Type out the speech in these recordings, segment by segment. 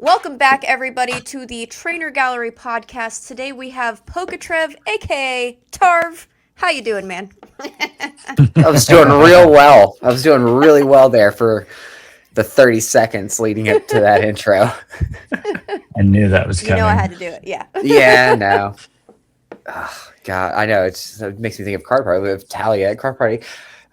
Welcome back, everybody, to the Trainer Gallery podcast. Today we have Pokatrev, aka Tarv. How you doing, man? I was doing real well. I was doing really well there for the 30 seconds leading up to that intro. I knew that was coming. You know I had to do it, yeah. Yeah, no. Oh, God, I know. It makes me think of Card Party. We have Talia at Card Party.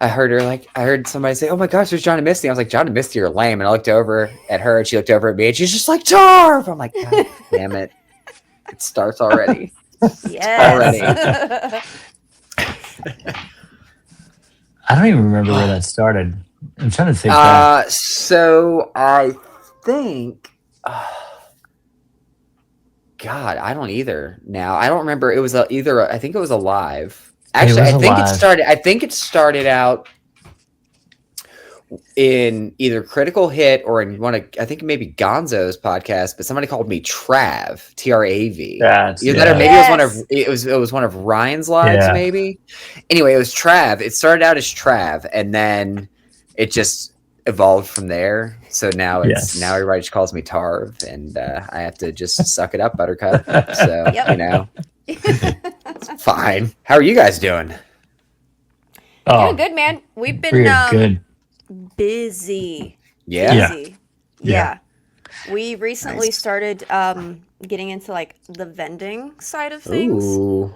I heard somebody say, "Oh my gosh, there's John and Misty." I was like, "John and Misty are lame." And I looked over at her, and she looked over at me, and she's just like, "Tarv!" I'm like, "God damn it. It starts already." Yes. I don't even remember where that started. I'm trying to think back. So I think... God, I don't either now. I don't remember. It was I think it was a live. Actually, I think it started out in either Critical Hit or in I think maybe Gonzo's podcast, but somebody called me Trav, Trav. Maybe it was one of Ryan's lives, maybe. Anyway, it was Trav. It started out as Trav, and then it just evolved from there. So now now everybody just calls me Tarv, and I have to just suck it up, Buttercup. So it's fine. How are you guys doing? Doing good, man. We've been good. Busy. Yeah. We recently started getting into like the vending side of things. Ooh.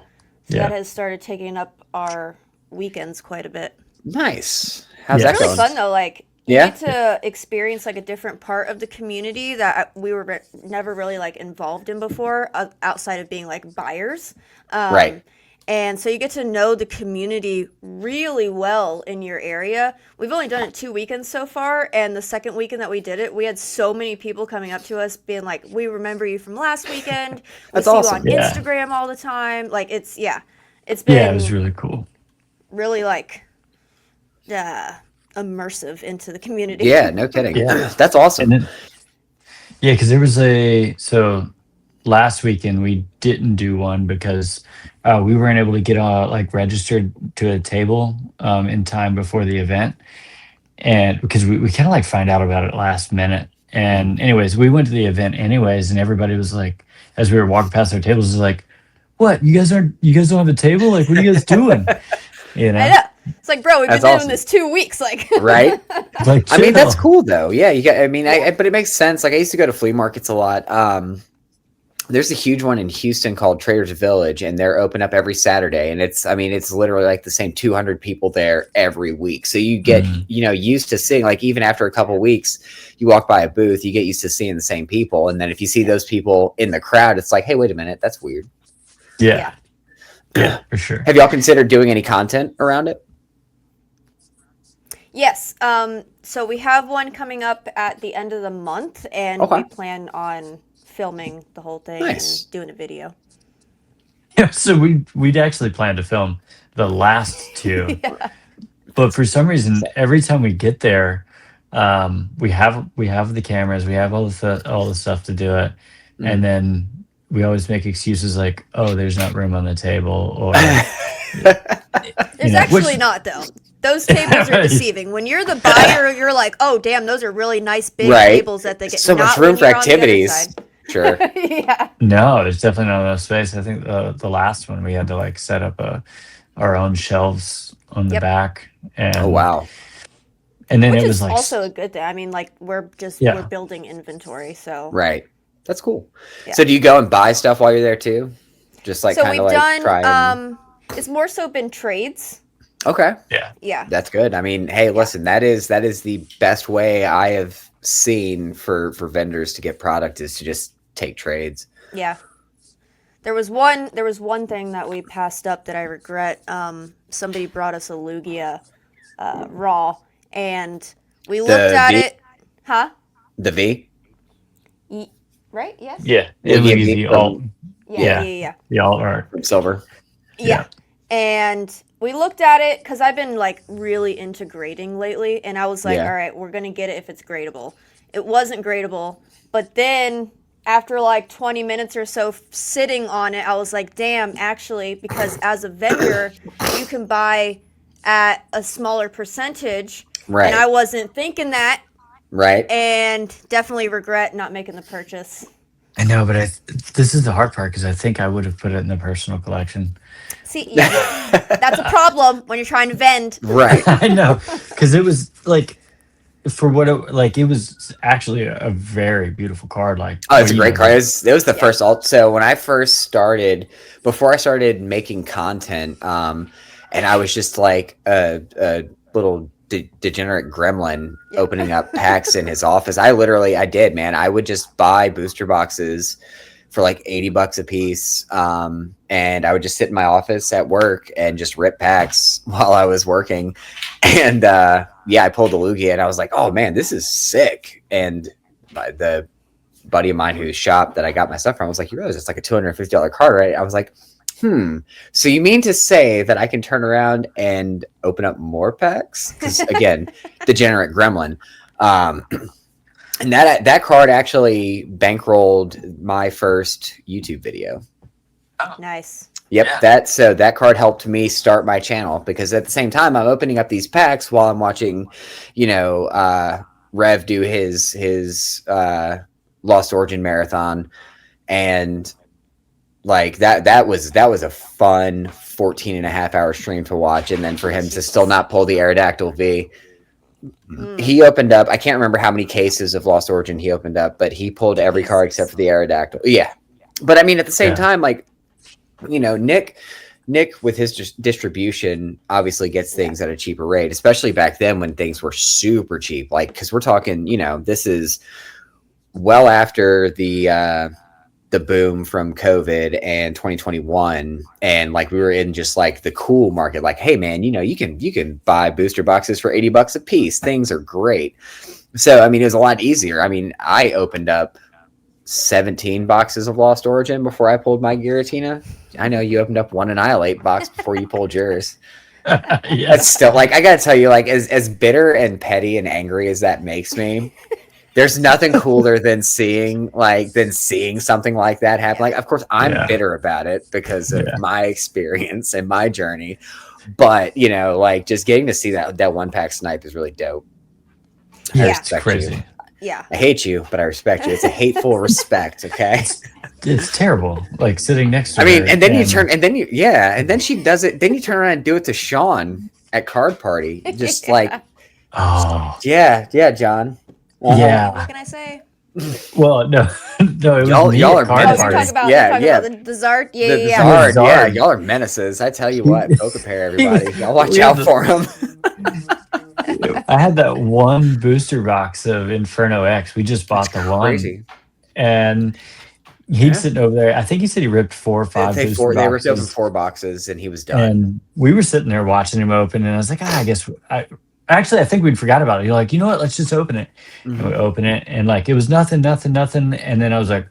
So that has started taking up our weekends quite a bit. Nice. How's that It's really going? fun though. Like you get to experience like a different part of the community that we were never really like involved in before, outside of being like buyers. Right. And so you get to know the community really well in your area. We've only done it 2 weekends so far, and the second weekend that we did it, we had so many people coming up to us being like, "We remember you from last weekend. We see awesome. you on Instagram all the time." Like it's been it was really cool. Really like immersive into the community. Yeah, no kidding. Yeah. That's awesome. Because there was last weekend we didn't do one because we weren't able to get registered to a table in time before the event, and because we kind of like find out about it last minute. And anyways, we went to the event anyways, and everybody was like, as we were walking past our tables, was like, "What? You guys don't have a table? Like, what are you guys doing?" You know? I know. It's like, bro, we've been doing this 2 weeks, like right? Like, I mean, that's cool though. Yeah, you got. I mean, but it makes sense. Like, I used to go to flea markets a lot. There's a huge one in Houston called Traders Village, and they're open up every Saturday. And it's literally like the same 200 people there every week. So you get, used to seeing, like, even after a couple of weeks, you walk by a booth, you get used to seeing the same people. And then if you see those people in the crowd, it's like, hey, wait a minute, that's weird. Yeah, for sure. Have y'all considered doing any content around it? Yes. So we have one coming up at the end of the month, and we plan on filming the whole thing and doing a video. Yeah, so we'd actually planned to film the last two, but for some reason, every time we get there, we have the cameras, we have all the stuff to do it, and then we always make excuses like, "Oh, there's not room on the table," or there's actually not though. Those tables are deceiving. When you're the buyer, you're like, "Oh, damn, those are really nice big tables that they get." So much room for activities. Sure. No, there's definitely not enough space. I think the last one we had to like set up our own shelves on the back. And, oh wow! And then which it was is like also a good thing. I mean, like we're building inventory, so right. That's cool. Yeah. So do you go and buy stuff while you're there too? Just like kind of like try. It's more so been trades. Okay. Yeah. That's good. I mean, hey, listen, that is the best way I have seen for vendors to get product is to just take trades. Yeah. There was one thing that we passed up that I regret. Somebody brought us a Lugia raw, and we looked at it. Huh? The V? Right? Yes. Yeah. It was the alt. Yeah. The alt art from Silver. Yeah. And we looked at it because I've been like really into grading lately, and I was like, all right, we're gonna get it if it's gradable. It wasn't gradable, but then after like 20 minutes or so sitting on it, I was like, damn, actually, because as a vendor, you can buy at a smaller percentage. Right. And I wasn't thinking that. Right. And definitely regret not making the purchase. I know, but this is the hard part because I think I would have put it in the personal collection. See, that's a problem when you're trying to vend. Right. I know, because it was like for what it like it was actually a very beautiful card. Like, Oh, what it's a do you great know? card. Like, It was the Yeah. first alt. So when I first started, before I started making content, and I was just like a little degenerate gremlin Yeah. opening up packs in his office. I did, man. I would just buy booster boxes for like $80 a piece. And I would just sit in my office at work and just rip packs while I was working. And yeah, I pulled the Lugia and I was like, oh man, this is sick. And the buddy of mine whose shop that I got my stuff from was like, you realize it's like a $250 card, right? I was like, so you mean to say that I can turn around and open up more packs? Because again, degenerate gremlin. And that card actually bankrolled my first YouTube video. Nice. Yep, Yeah. that card helped me start my channel because at the same time I'm opening up these packs while I'm watching, Rev do his Lost Origin marathon, and like that was a fun 14 and a half hour stream to watch, and then for him to still not pull the Aerodactyl V. He opened up, I can't remember how many cases of Lost Origin he opened up, but he pulled every card except for the Aerodactyl. Yeah. But I mean, at the same time, like, Nick with his distribution obviously gets things at a cheaper rate, especially back then when things were super cheap. Like, because we're talking, this is well after the boom from COVID and 2021, and like we were in just like the cool market. Like, hey man, you can buy booster boxes for $80 a piece. Things are great. So I mean, it was a lot easier. I mean, I opened up 17 boxes of Lost Origin before I pulled my Giratina. I know you opened up one Annihilate box before you pulled yours. Yeah. That's still, like, I gotta tell you, like, as bitter and petty and angry as that makes me, there's nothing cooler than seeing something like that happen. Like, of course, I'm bitter about it because of my experience and my journey, but like, just getting to see that one pack snipe is really dope. Yeah, it's crazy. You. Yeah. I hate you, but I respect you. It's a hateful respect, okay? It's terrible. Like sitting next to her. I mean, her and then she does it. Then you turn around and do it to Sean at Card Party. Just like, yeah, John. Yeah. What can I say? Well, no, it was y'all are menaces. About the Zard. The Zard. Yeah, y'all are menaces. I tell you what, poker pair, everybody. Y'all watch out for him. I had that one booster box of Inferno X. We just bought the one. Crazy. And he's sitting over there. I think he said he ripped 4 or 5 booster boxes. They ripped open 4 boxes and he was done. And we were sitting there watching him open, and I was like, I think we'd forgot about it. You're like, you know what? Let's just open it. And we open it, and like it was nothing. And then I was like,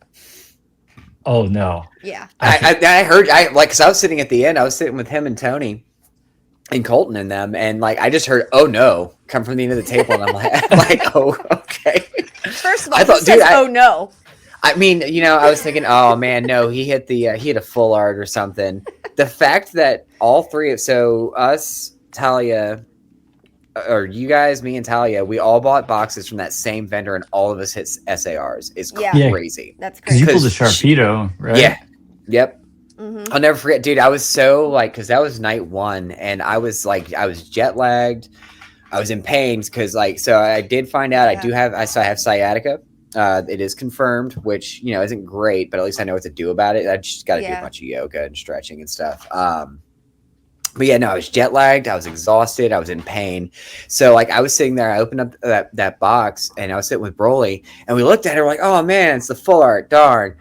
oh no. Yeah. I heard, because I was sitting at the end. I was sitting with him and Tony and Colton and them, and like I just heard, oh no, come from the end of the table, and I'm like, oh, okay. First of all, oh no. I mean, I was thinking, oh man, no, he hit a full art or something. The fact that all three of us, Talia, or you guys, me and Talia, we all bought boxes from that same vendor, and all of us hit SARs is crazy. That's crazy. You pulled a Sharpedo, right? Yeah. Yep. Mm-hmm. I'll never forget, dude. I was so because that was night 1, and I was jet lagged. I was in pain because so I did find out I have sciatica. It is confirmed, which isn't great, but at least I know what to do about it. I just got to do a bunch of yoga and stretching and stuff. But yeah, no, I was jet lagged. I was exhausted. I was in pain. So I was sitting there. I opened up that box, and I was sitting with Broly, and we looked at it. We're like, oh man, it's the full art. Darn.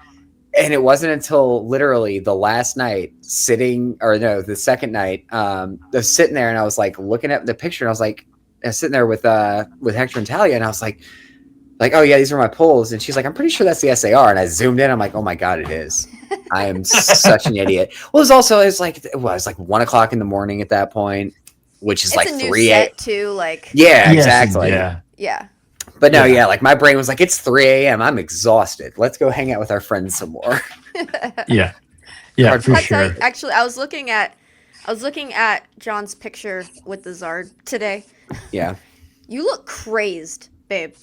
And it wasn't until literally the last night the second night, I was sitting there and I was like looking at the picture, and I was sitting there with Hector and Talia, and I was like, oh yeah, these are my pulls. And she's like, I'm pretty sure that's the SAR. And I zoomed in. I'm like, oh my God, it is. I am such an idiot. Well, it was like 1 o'clock in the morning at that point, which is it's like a 3 new set too. Like, yeah, exactly. Yeah. But no, like my brain was like, it's 3 a.m. I'm exhausted. Let's go hang out with our friends some more. Yeah, for sure. Actually, I was looking at John's picture with the Zard today. Yeah. You look crazed, babe.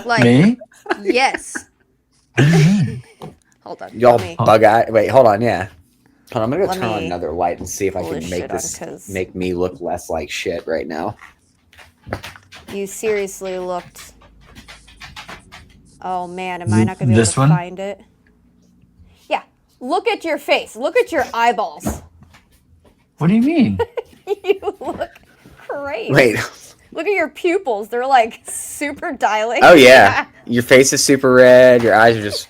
Like, Me? yes. What do you mean? Hold on. Y'all Let me bug eye. Wait, hold on. Yeah. Hold on, I'm gonna go let turn on me another light and see if I pull can this make shit on this because make me look less like shit right now. you seriously looked. Oh man, am I not gonna be able to This one? find it? Yeah. Look at your face. Look at your eyeballs. What do you mean? You look crazy. Wait. Look at your pupils. They're like super dilated. Oh yeah. Your face is super red. Your eyes are just.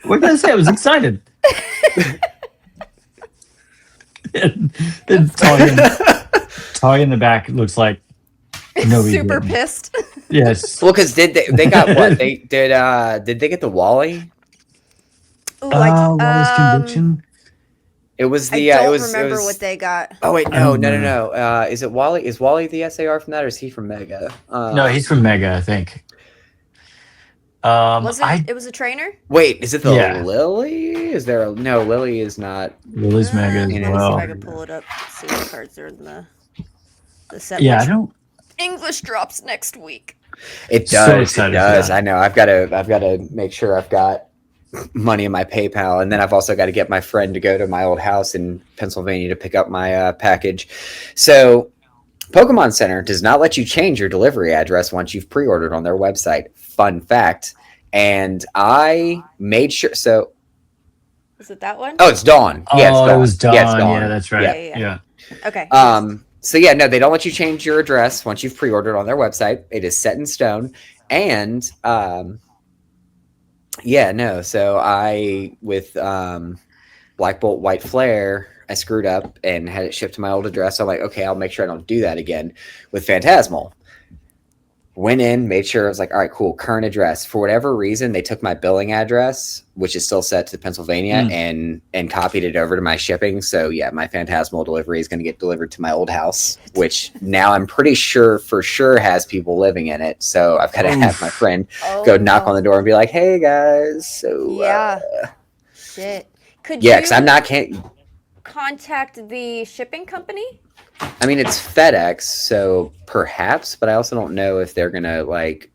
What can I say? I was excited. And Tali in the back looks like no, he super didn't. pissed. Yes. Well, because they got what did they get the Wally? Ooh, I Wallace conviction. It was I the don't it remember was. what they got. Oh wait, I no, don't no, no, know. no. Is it Wally? Is Wally the SAR from that, or is he from Mega? No, he's from Mega, I think. Was it? I It was a trainer. Wait, is it the yeah, Lily? Is there a no? Lily is not Lily's Mega as in Let me see if I well. can pull it up. See what cards are in the set. Yeah, I Which don't. English drops next week. It So does. It excited for does. that. I know. I've got to make sure I've got money in my PayPal, and then I've also got to get my friend to go to my old house in Pennsylvania to pick up my package. So, Pokemon Center does not let you change your delivery address once you've pre-ordered on their website. Fun fact. And I made sure. So, Is it that one? oh, it's Dawn. Yeah, it's Oh, it Dawn. was Yeah, it's Dawn. Yeah, Dawn. that's Yeah, right. Yeah. yeah, Yeah. yeah. Okay. Yes. So yeah, no, they don't let you change your address once you've pre-ordered on their website. It is set in stone. And yeah, no. So I with Black Bolt White Flare, I screwed up and had it shipped to my old address. So I'm like, okay, I'll make sure I don't do that again with Phantasmal. Went in, made sure I was like, all right, cool, current address. For whatever reason, they took my billing address, which is still set to Pennsylvania, and copied it over to my shipping. So yeah, my Phantasmal delivery is going to get delivered to my old house, which now I'm pretty sure for sure has people living in it. So I've got to have my friend go knock on the door and be like, hey guys, so Yeah. Shit. Could yeah, because I'm you not can't. contact the shipping company? I mean, it's FedEx, so perhaps, but I also don't know if they're gonna like.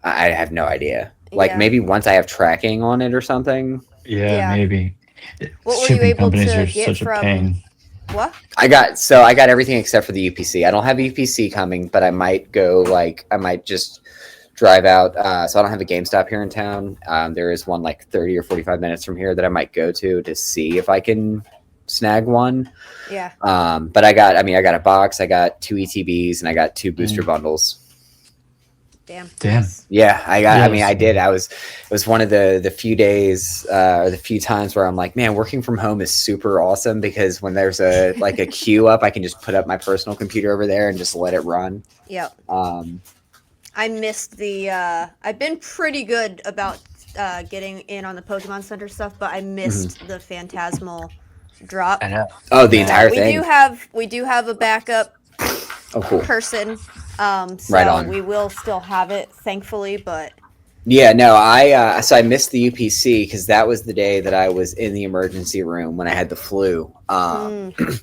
I have no idea. Like Yeah. maybe once I have tracking on it or something. Yeah, Yeah. maybe. What were you Shipping able companies to are get such a from pain. what? I got everything except for the UPC. I don't have UPC coming, but I might go I might just drive out. So I don't have a GameStop here in town. There is one like 30 or 45 minutes from here that I might go to see if I can snag one. Yeah. But I got a box, I got 2 ETBs, and I got 2 booster bundles. Damn. Damn. Nice. Yeah, I got. Yeah, I mean, I did. It was one of the few days or the few times where I'm like, man, working from home is super awesome because when there's a queue up, I can just put up my personal computer over there and just let it run. Yep. Um, I missed the. I've been pretty good about getting in on the Pokemon Center stuff, but I missed the Phantasmal drop. I know. oh, the Yeah. entire We thing. do have a backup Oh, cool. person. So Right on. we will still have it, thankfully, but Yeah, no, so I missed the UPC because that was the day that I was in the emergency room when I had the flu,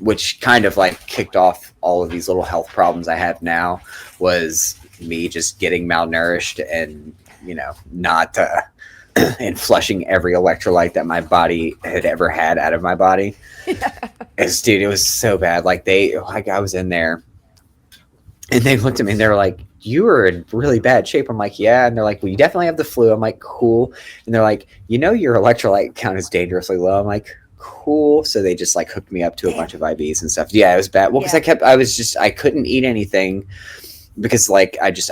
which kind of like kicked off all of these little health problems I have now. Was me just getting malnourished and not and flushing every electrolyte that my body had ever had out of my body. Dude, it was so bad. I was in there. And they looked at me and they were like, you were in really bad shape. I'm like, yeah. And they're like, well, you definitely have the flu. I'm like, cool. And they're like, your electrolyte count is dangerously low. I'm like, cool. So they just like hooked me up to a bunch of IVs and stuff. Yeah, it was bad. Well, because I couldn't eat anything because I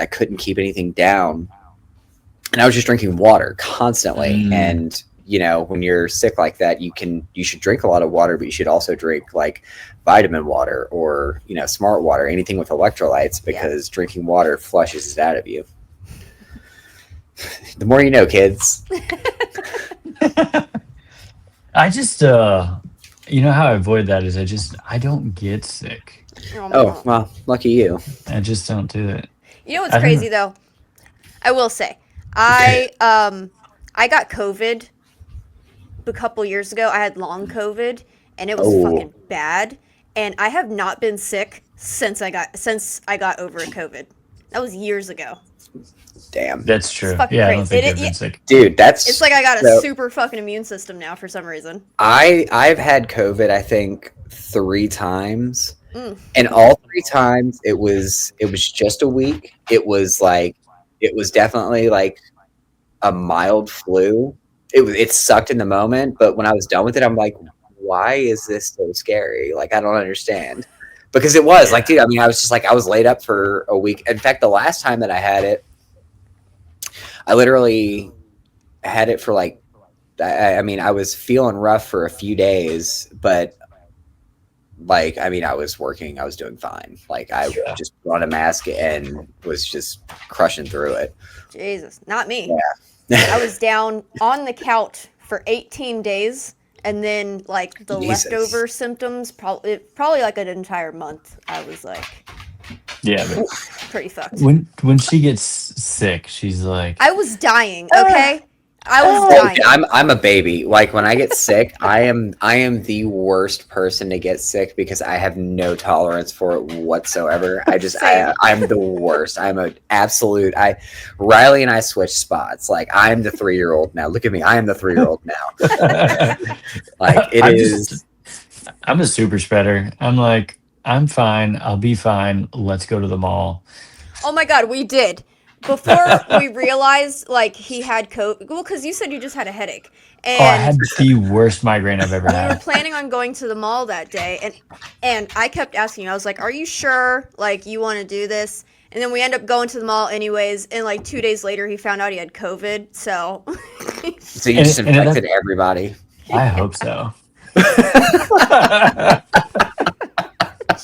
couldn't keep anything down. And I was just drinking water constantly. And when you're sick like that, you should drink a lot of water, but you should also drink like vitamin water or smart water, anything with electrolytes, because drinking water flushes it out of you. The more you know, kids. I just how I avoid that is I don't get sick. Oh, well, lucky you. I just don't do it. You know what's crazy though? I will say, I got COVID a couple years ago. I had long COVID, and it was fucking bad. And I have not been sick since I got over COVID. That was years ago. Damn. That's true. It's fucking Yeah, I don't crazy. think I've been sick. Dude, It's like I got a super fucking immune system now for some reason. I've had COVID, I think, 3 times. Mm. And all 3 times it was just a week. It was definitely like a mild flu. It sucked in the moment, but when I was done with it, I'm like, why is this so scary? Like, I don't understand. Because it was like, dude, I mean, I was just like, I was laid up for a week. In fact, the last time that I had it, I literally had it for like, I mean, I was feeling rough for a few days, but like, I mean, I was working, I was doing fine. Like, I just put on a mask and was just crushing through it. Jesus, not me. Yeah. I was down on the couch for 18 days, and then like the leftover symptoms, probably like an entire month. I was like, yeah, but pretty fucked. When she gets sick, she's like, I was dying. Okay, I was dying. I'm a baby. Like when I get sick, I am the worst person to get sick because I have no tolerance for it whatsoever. I'm the worst. I'm an absolute. Riley and I switch spots. Like I'm the 3-year-old now. Look at me. I am the 3-year-old now. Like I'm a super spreader. I'm like, I'm fine. I'll be fine. Let's go to the mall. Oh my god, we did. Before we realized, like, he had COVID. Well, because you said you just had a headache. And I had the worst migraine I've ever had. We were planning on going to the mall that day, and I kept asking you. I was like, are you sure, like, you want to do this? And then we end up going to the mall anyways, and, like, 2 days later, he found out he had COVID, so... So you just infected everybody? I hope so.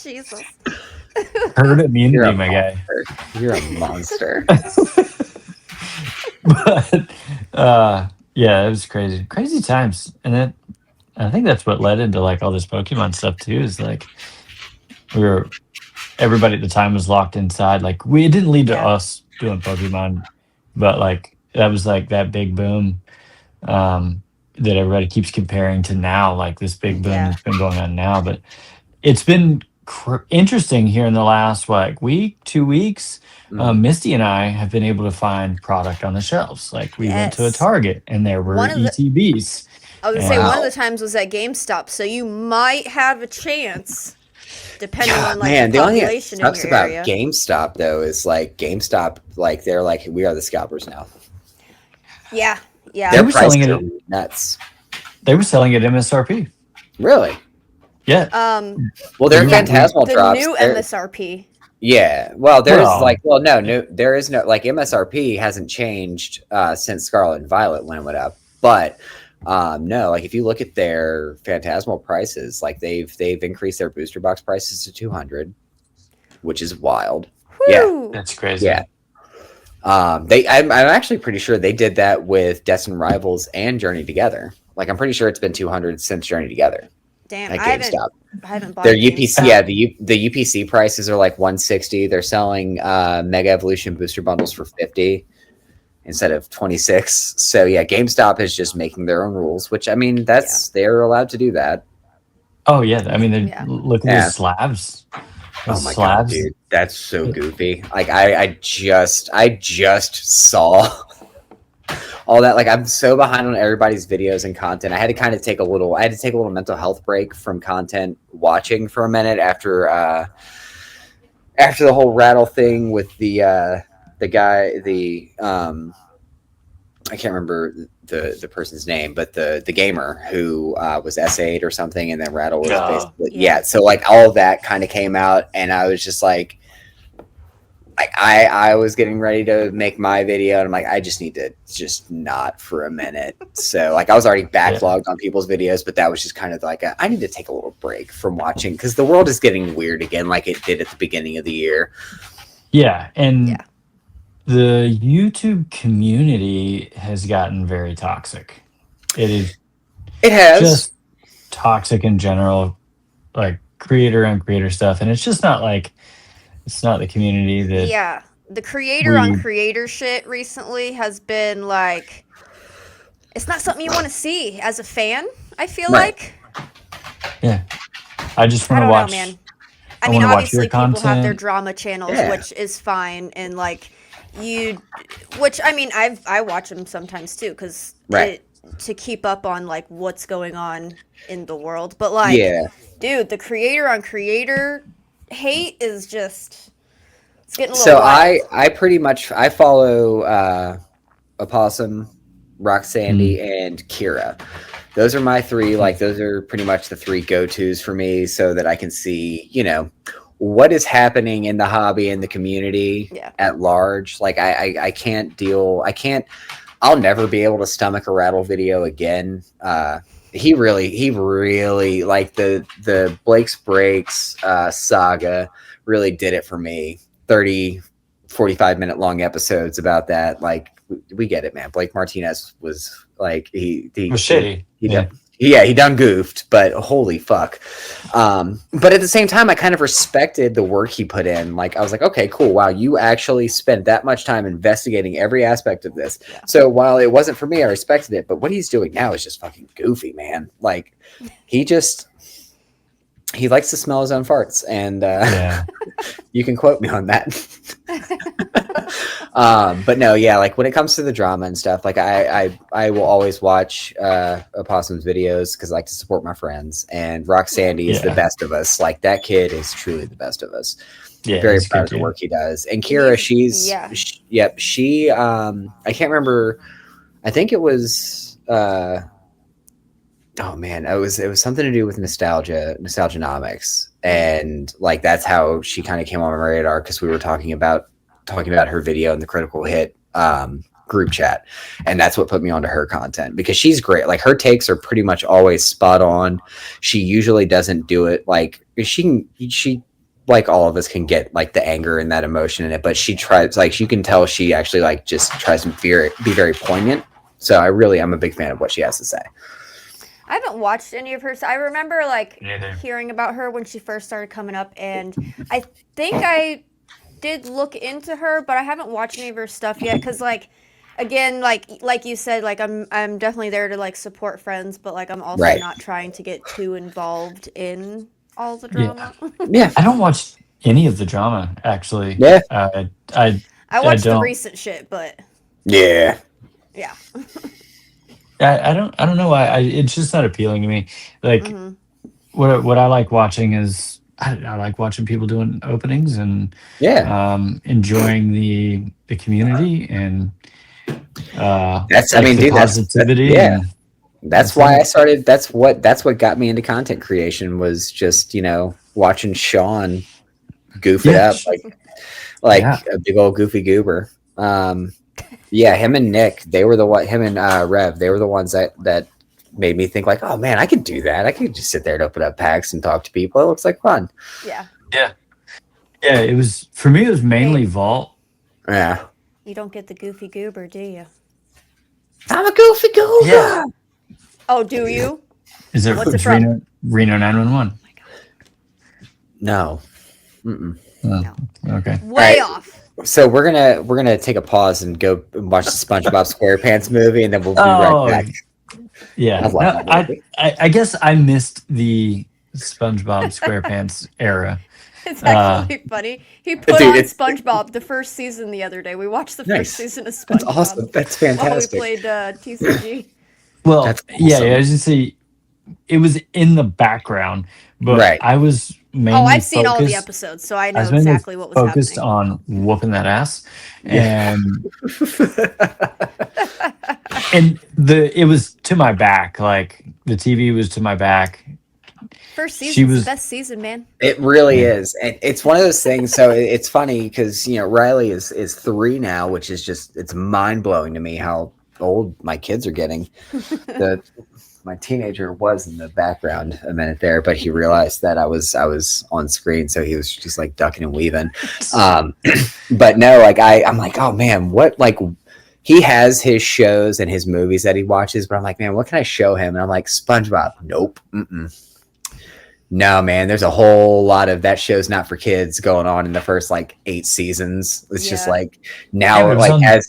Jesus. Herd immunity, my guy. You're a monster. But yeah, it was crazy times, and then I think that's what led into like all this Pokemon stuff too. Is like everybody at the time was locked inside. Like it didn't lead to us doing Pokemon, but like that was like that big boom that everybody keeps comparing to now. Like this big boom that's been going on now, but it's been interesting here in the last week, 2 weeks. Misty and I have been able to find product on the shelves. Like we went to a Target and there were ETBs. I was gonna say one of the times was at GameStop, so you might have a chance, depending on like the population in your area. The only thing about GameStop though is like GameStop, like they're like we are the scalpers now. Yeah. They were selling it nuts. They were selling it MSRP. Really? Yeah. Well, they're Phantasmal drops. The new MSRP. Yeah. Well, there is no like MSRP hasn't changed since Scarlet and Violet when it went up. But no, like if you look at their Phantasmal prices, like they've increased their booster box prices to 200, which is wild. Whew. Yeah, that's crazy. Yeah. I'm actually pretty sure they did that with Destined Rivals and Journey Together. Like I'm pretty sure it's been 200 since Journey Together. Damn, at GameStop. I haven't bought their UPC. Yeah, the UPC prices are like 160. They're selling Mega Evolution booster bundles for 50 instead of 26. So yeah, GameStop is just making their own rules, which I mean they're allowed to do that. Oh yeah, I mean look at the slabs. Oh my god, dude, that's so goofy. Like I just saw all that. Like I'm so behind on everybody's videos and content. I had to take a little mental health break from content watching for a minute after the whole rattle thing with the guy, I can't remember the person's name, but the gamer who was S8 or something, and then Rattle was basically so like all of that kind of came out, and I was just like I was getting ready to make my video, and I'm like, I just need to just not for a minute. So like I was already backlogged on people's videos, but that was just kind of like I need to take a little break from watching because the world is getting weird again, like it did at the beginning of the year. Yeah, and the YouTube community has gotten very toxic. It has just toxic in general, like creator on creator stuff, and it's just not like. It's not the community that... the creator on creator shit recently has been like... It's not something you want to see as a fan, I feel like. Yeah. I just want to watch I I mean, want to watch your obviously people have their content. drama channels, Yeah. which is fine, and like you, which I mean, I watch them sometimes too, because Right. it to keep up on like what's going on in the world. But like, Yeah. dude, the creator on creator hate is just it's getting a little So wild. I pretty much I follow Opossum, Rock Mm. Sandy, and Kira. Those are my three. Hmm. Like those are pretty much the three go-tos for me, so that I can see, what is happening in the hobby and the community Yeah. at large. Like I can't deal. I can't. I'll never be able to stomach a rattle video again. He really like the Blake's Breaks saga really did it for me. 30, 45 minute long episodes about that. Like we get it, man. Blake Martinez was like It was shitty. he Yeah. done, yeah, he done goofed, but holy fuck. But at the same time, I kind of respected the work he put in. Like I was like, okay, cool. Wow, you actually spent that much time investigating every aspect of this. Yeah. So while it wasn't for me, I respected it. But what he's doing now is just fucking goofy, man. Like he likes to smell his own farts, and Yeah. you can quote me on that. But no, yeah, like when it comes to the drama and stuff, like I will always watch Opossum's videos because I like to support my friends. And Rock Sandy is the Yeah. best of us. Like that kid is truly the best of us. Yeah. Very He's proud good of the dude. work he does. And Kira, Yeah. yep, she I can't remember. I think it was oh man, it was something to do with nostalgianomics, and like that's how she kind of came on my radar because we were talking about her video in the Critical Hit group chat, and that's what put me onto her content because she's great. Like her takes are pretty much always spot on. She usually doesn't do it like she like all of us can get like the anger and that emotion in it, but she tries, like you can tell she actually like just tries to be very poignant. So I'm a big fan of what she has to say. I haven't watched any of hers. I remember like Neither. hearing about her when she first started coming up, and I think I did look into her, but I haven't watched any of her stuff yet. Cause like, again, like you said, like I'm definitely there to like support friends, but like I'm also Right. not trying to get too involved in all the Yeah. drama. Yeah. I don't watch any of the drama actually. Yeah. I watched the don't. recent shit, but Yeah. yeah. I don't know why. It's just not appealing to me. Like Mhm. what I like watching is I like watching people doing openings and Yeah. enjoying the community and That's, I like mean, the dude, positivity yeah. and That's why I started. That's what got me into content creation was just, watching Sean goof it yeah, up like yeah. a big old goofy goober. Yeah, him and Nick, him and Rev, they were the ones that made me think like, oh man, I could do that. I could just sit there and open up packs and talk to people. It looks like fun. Yeah. Yeah. Yeah, it was for me. It was mainly Vault. Yeah. You don't get the goofy goober, do you? I'm a goofy goober. Yeah. Oh, do you? Is it What's it it's from? Reno 911? No. Mm-mm. Oh, No. okay. Way Right. off. So we're gonna take a pause and go watch the SpongeBob SquarePants movie, and then we'll be Oh, right back. yeah. I love No, that movie. I guess I missed the SpongeBob SquarePants era. It's actually funny. He put Dude, on it's- SpongeBob the first season the other day. We watched the Nice. first season of SpongeBob. That's awesome. That's While we fantastic. played TCG. Well, That's yeah, awesome. I was just say it was in the background, but Right. I was mainly Oh, I've seen all the focused- episodes, so I I know was mainly exactly what was focused happening. on whooping that ass, Yeah. and it was to my back. Like the TV was to my back. First She season's was- the best season, man. It really Yeah. is. And it's one of those things. So it's funny because, Riley is 3 now, which is just, it's mind blowing to me how old my kids are getting. My teenager was in the background a minute there, but he realized that I was on screen. So he was just like ducking and weaving. But no, like I'm like, oh man, what, like, he has his shows and his movies that he watches, but I'm like, man, what can I show him? And I'm like, SpongeBob. Nope. Mm-mm. No, man, there's a whole lot of that show's not for kids going on in the first like 8 seasons. It's just Yeah. like now, Yeah, it like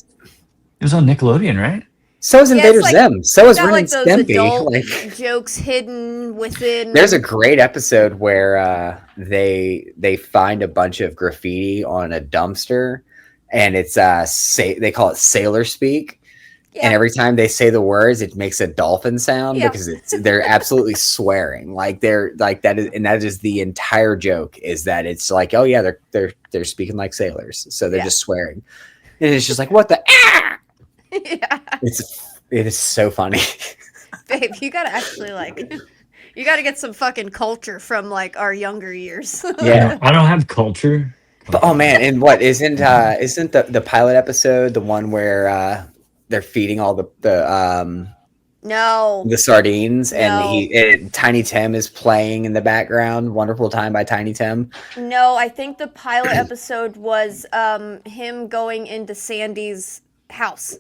was on Nickelodeon, right? So is Yeah, Invader it's like Zim. So is got Ren and like those Stimpy. adult Like, jokes hidden within. there's a great episode where they find a bunch of graffiti on a dumpster, and it's they call it sailor speak. Yeah. And every time they say the words, it makes a dolphin sound Yep. because they're absolutely swearing. Like they're like that is, and that is the entire joke. Is that it's like, oh yeah, they're speaking like sailors, so they're just swearing, and it's just like, what the ah! Yeah. It is so funny. Babe, you gotta actually like, you gotta get some fucking culture from like our younger years. Yeah. I don't have culture. But oh man, and what isn't the pilot episode the one where they're feeding all No. the sardines, and No. Tiny Tim is playing in the background. Wonderful Time by Tiny Tim. No, I think the pilot episode was him going into Sandy's house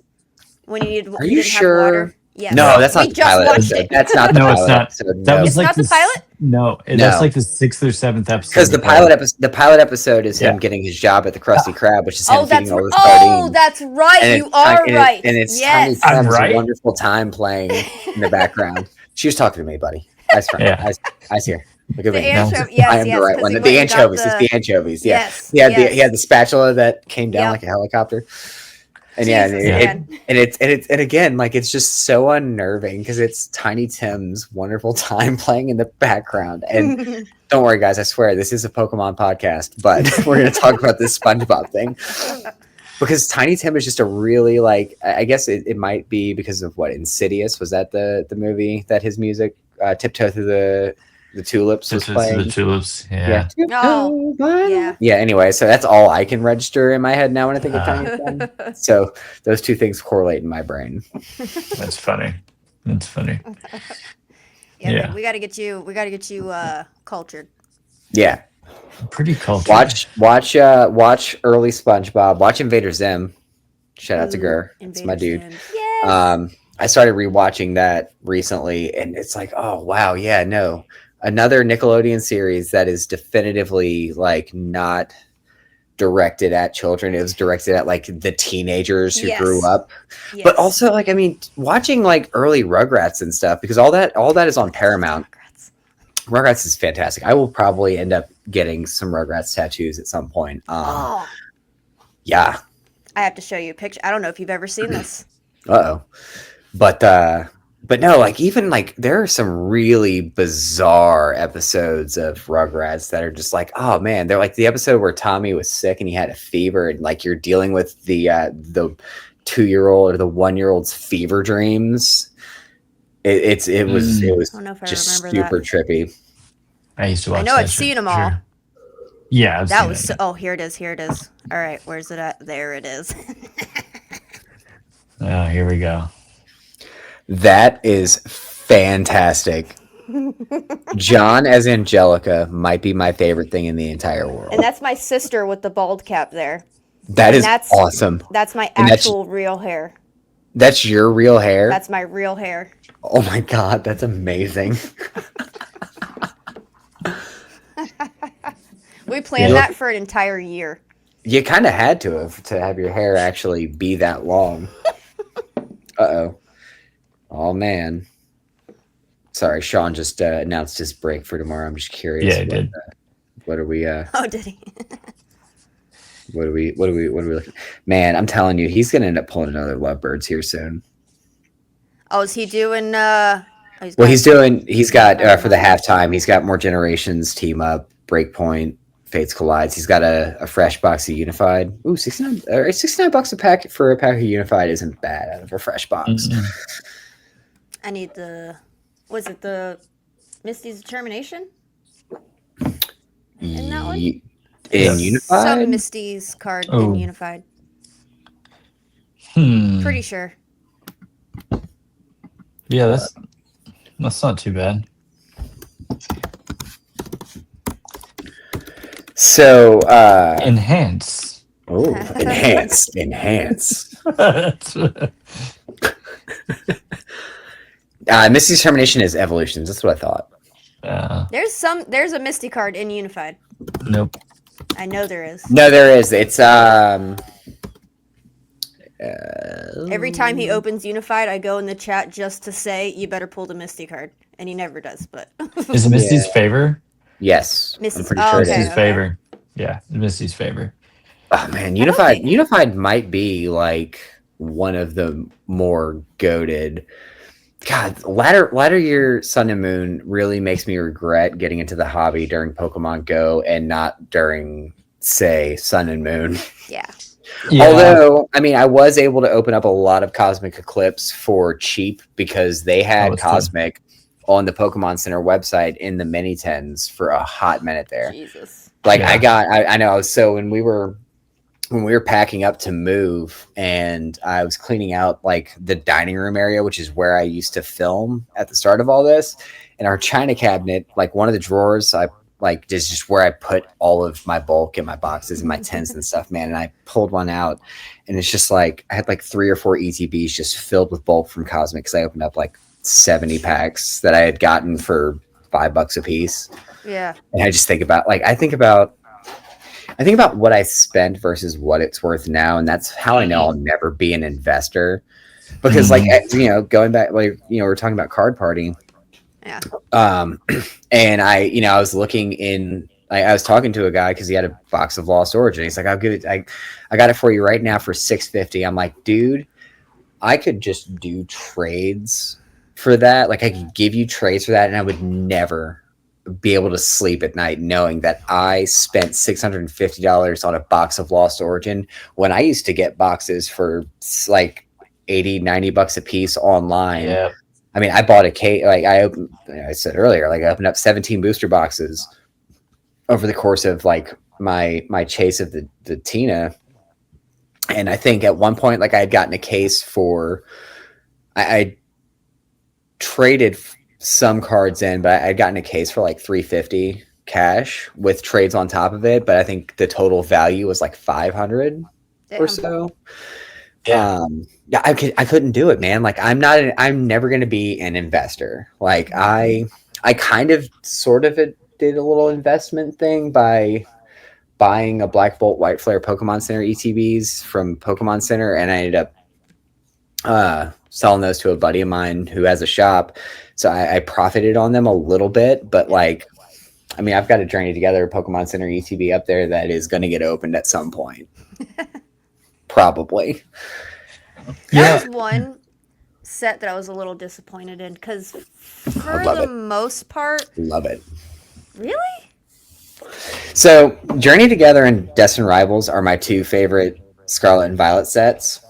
when he Are he you didn't sure? have water. Yes. No, that's not We the just pilot watched episode. it. That's not the No, it's pilot not. episode. That No. was like not the pilot? No, No. that's like the 6th or 7th episode. Because the pilot episode is him getting his job at the Krusty Krab, which is him feeding all the sardines. That's right. And You are right. And it's yes. Tiny Tim's right. Wonderful Time playing in the background. She was talking to me, buddy. Eyes front. Yeah. Eyes here. Look at The me. anchovy. Yes, I am yes, the right 'cause one. he The went and got anchovies. It's the anchovies. Yeah. Yes. He had yes. he had the spatula that came down like a helicopter. And Jesus, and again, like it's just so unnerving because it's Tiny Tim's Wonderful Time playing in the background. And don't worry, guys, I swear this is a Pokemon podcast, but we're gonna talk about this SpongeBob thing. Because Tiny Tim is just a really like I guess it might be because of what Insidious was that the movie that his music Tiptoe Through the Tulips was playing. The tulips, yeah. Oh, yeah. Yeah, anyway, so that's all I can register in my head now when I think of Tiny Tim. So those two things correlate in my brain. That's funny. That's funny. Yeah, babe, we gotta get you cultured. Yeah. Pretty cultured. Watch early SpongeBob. Watch Invader Zim. Shout out to Gur. It's my dude. Yes. I started rewatching that recently, and it's like, oh wow, yeah, no. Another Nickelodeon series that is definitively like not directed at children. It was directed at like the teenagers who grew up. Yes. But also like, I mean, watching like early Rugrats and stuff, because all that is on Paramount. Rugrats is fantastic. I will probably end up getting some Rugrats tattoos at some point. Yeah. I have to show you a picture. I don't know if you've ever seen this. Uh-oh. But no, like even like there are some really bizarre episodes of Rugrats that are just like, oh man, they're like the episode where Tommy was sick and he had a fever, and like you're dealing with the 2-year-old or the 1-year-old's fever dreams. It was just super trippy. I used to watch. I know I've seen them all. Sure. Yeah, that was here it is. All right, where's it at? There it is. Oh, here we go. That is fantastic. John as Angelica might be my favorite thing in the entire world. And that's my sister with the bald cap there. That's awesome. That's my actual real hair. That's your real hair? That's my real hair. Oh my god, that's amazing. We planned that for an entire year. You kind of had to have your hair actually be that long. Uh-oh. Oh, man. Sorry, Sean just announced his break for tomorrow. I'm just curious. Yeah, he did. What are we... Oh, did he? What are we looking... Man, I'm telling you, he's going to end up pulling another Lovebirds here soon. Oh, is he doing... he's got for the halftime, he's got More Generations, Team Up, Breakpoint, Fates Collides. He's got a fresh box of Unified. Ooh, $69 a pack for a pack of Unified isn't bad out of a fresh box. Mm-hmm. I need was it the Misty's Determination? In that one? In Unified? Some Misty's card in Unified. Pretty sure. Yeah, that's not too bad. So enhance. Oh, enhance. Misty's Termination is Evolutions. That's what I thought. There's a Misty card in Unified. Nope. I know there is. No, there is. It's Every time he opens Unified, I go in the chat just to say, you better pull the Misty card. And he never does, but. Is it Misty's favor? Yes. Misty's, I'm pretty sure Misty's it is. favor. Yeah, Misty's favor. Oh man, Unified might be like one of the more goated. God, latter year Sun and Moon really makes me regret getting into the hobby during Pokemon Go and not during, say, Sun and Moon. Yeah. Although, I mean, I was able to open up a lot of Cosmic Eclipse for cheap because they had Cosmic on the Pokemon Center website in the mini tens for a hot minute there. Jesus. Like I know. So when we were packing up to move and I was cleaning out like the dining room area, which is where I used to film at the start of all this, and our china cabinet, like one of the drawers, I like just where I put all of my bulk and my boxes and my tents and stuff, man. And I pulled one out and it's just like, I had like 3 or 4 ETBs just filled with bulk from Cosmic. Cause I opened up like 70 packs that I had gotten for $5 a piece. Yeah. And I just think about like, I think about what I spent versus what it's worth now. And that's how I know I'll never be an investor because like, you know, going back, like, you know, we're talking about Card Party. Yeah. And I was looking in, I was talking to a guy cause he had a box of Lost Origin. He's like, I'll give it. I got it for you right now for $650. I'm like, dude, I could just do trades for that. Like I could give you trades for that. And I would never be able to sleep at night knowing that I spent $650 on a box of Lost Origin when I used to get boxes for like $80-$90 a piece online. Yeah. I mean, I bought a case, like I said earlier, like I opened up 17 booster boxes over the course of like my chase of the Tina. And I think at one point, like I had gotten a case for, I traded some cards in, but I'd gotten a case for like $350 cash with trades on top of it. But I think the total value was like $500 or so. Yeah. I couldn't do it, man. Like I'm never going to be an investor. Like I kind of sort of did a little investment thing by buying a Black Bolt White Flare Pokemon Center ETBs from Pokemon Center. And I ended up selling those to a buddy of mine who has a shop. So I profited on them a little bit, but like, I mean, I've got a Journey Together Pokemon Center ETB up there that is going to get opened at some point. Probably. That was one set that I was a little disappointed in because for the most part, love it. Really? So Journey Together and Destined Rivals are my 2 favorite Scarlet and Violet sets.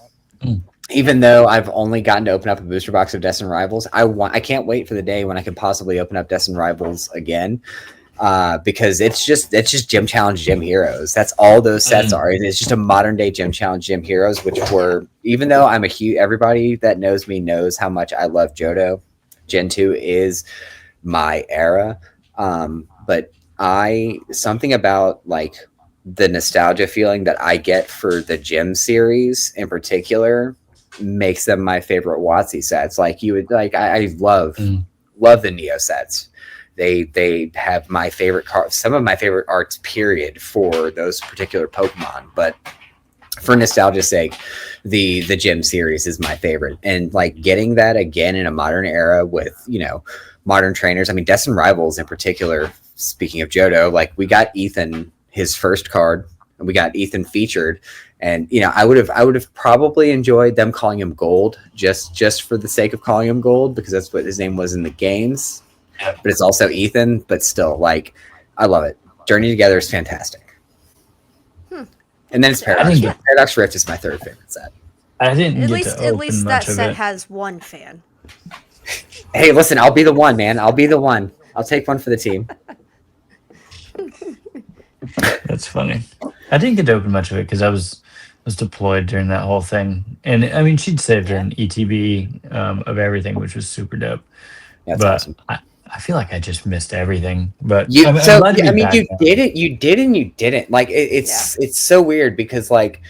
Even though I've only gotten to open up a booster box of Destined Rivals, I can't wait for the day when I can possibly open up Destined Rivals again. Because it's just Gym Challenge Gym Heroes. That's all those sets are. It's just a modern day Gym Challenge Gym Heroes, which were, even though I'm a huge, everybody that knows me knows how much I love Johto. Gen 2 is my era. But something about like the nostalgia feeling that I get for the Gym series in particular makes them my favorite WotC sets. Like you would like, I love the Neo sets. They have my favorite cards, some of my favorite arts, period, for those particular Pokemon. But for nostalgia's sake, the Gym series is my favorite. And like getting that again in a modern era with, you know, modern trainers. I mean, Destined Rivals in particular, speaking of Johto, like we got Ethan his first card, and we got Ethan featured. And you know, I would have probably enjoyed them calling him Gold just for the sake of calling him Gold, because that's what his name was in the games. But it's also Ethan, but still, like, I love it. Journey Together is fantastic. And then it's Paradox Rift. Paradox Rift is my 3rd favorite set. I didn't at get least that set has one fan. Hey, listen, I'll be the one, man. I'll be the one. I'll take one for the team. That's funny. I didn't get to open much of it because I was deployed during that whole thing. And I mean, she'd saved an ETB of everything, which was super dope. That's awesome. I feel like I just missed everything, but you did it. You did and you didn't. Like it's so weird because like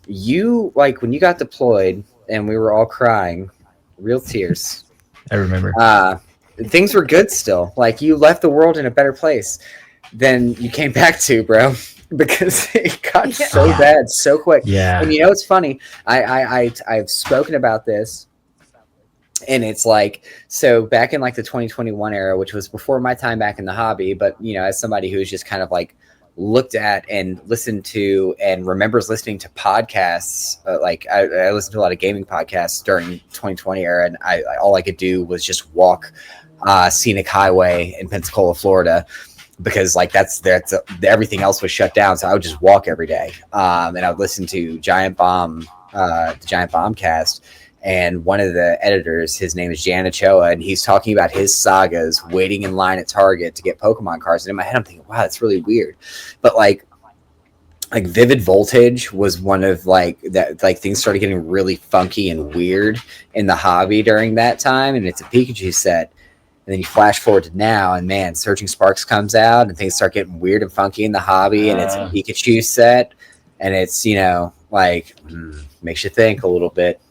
you, like when you got deployed and we were all crying, real tears. I remember. Things were good still. Like you left the world in a better place than you came back to, bro. because it got so bad so quick. Yeah. And it's funny. I've spoken about this, and it's like, so back in like the 2021 era, which was before my time back in the hobby, but as somebody who's just kind of like looked at and listened to and remembers listening to podcasts, like I listened to a lot of gaming podcasts during 2020 era, and I all I could do was just walk scenic highway in Pensacola, Florida, because like that's everything else was shut down. So I would just walk every day, and I would listen to Giant Bomb, the Giant Bombcast. And one of the editors, his name is Jan Ochoa, and he's talking about his sagas waiting in line at Target to get Pokemon cards. And in my head, I'm thinking, wow, that's really weird. But like Vivid Voltage was one of like that, like things started getting really funky and weird in the hobby during that time. And it's a Pikachu set. And then you flash forward to now, and man, Surging Sparks comes out, and things start getting weird and funky in the hobby. And it's a Pikachu set, and it's like makes you think a little bit.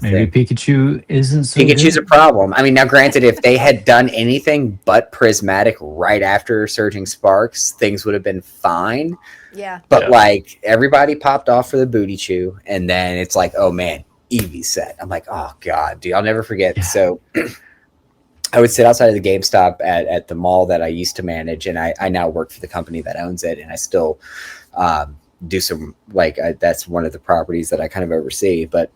Maybe Pikachu isn't so Pikachu's good. a problem. I mean, now granted, if they had done anything but prismatic right after Surging Sparks, things would have been fine. Yeah. But like everybody popped off for the Booty Chew, and then it's like, oh man, Eevee set. I'm like, oh god, dude, I'll never forget. Yeah. So I would sit outside of the GameStop at the mall that I used to manage, and I now work for the company that owns it, and I still do some like that's one of the properties that I kind of oversee, but.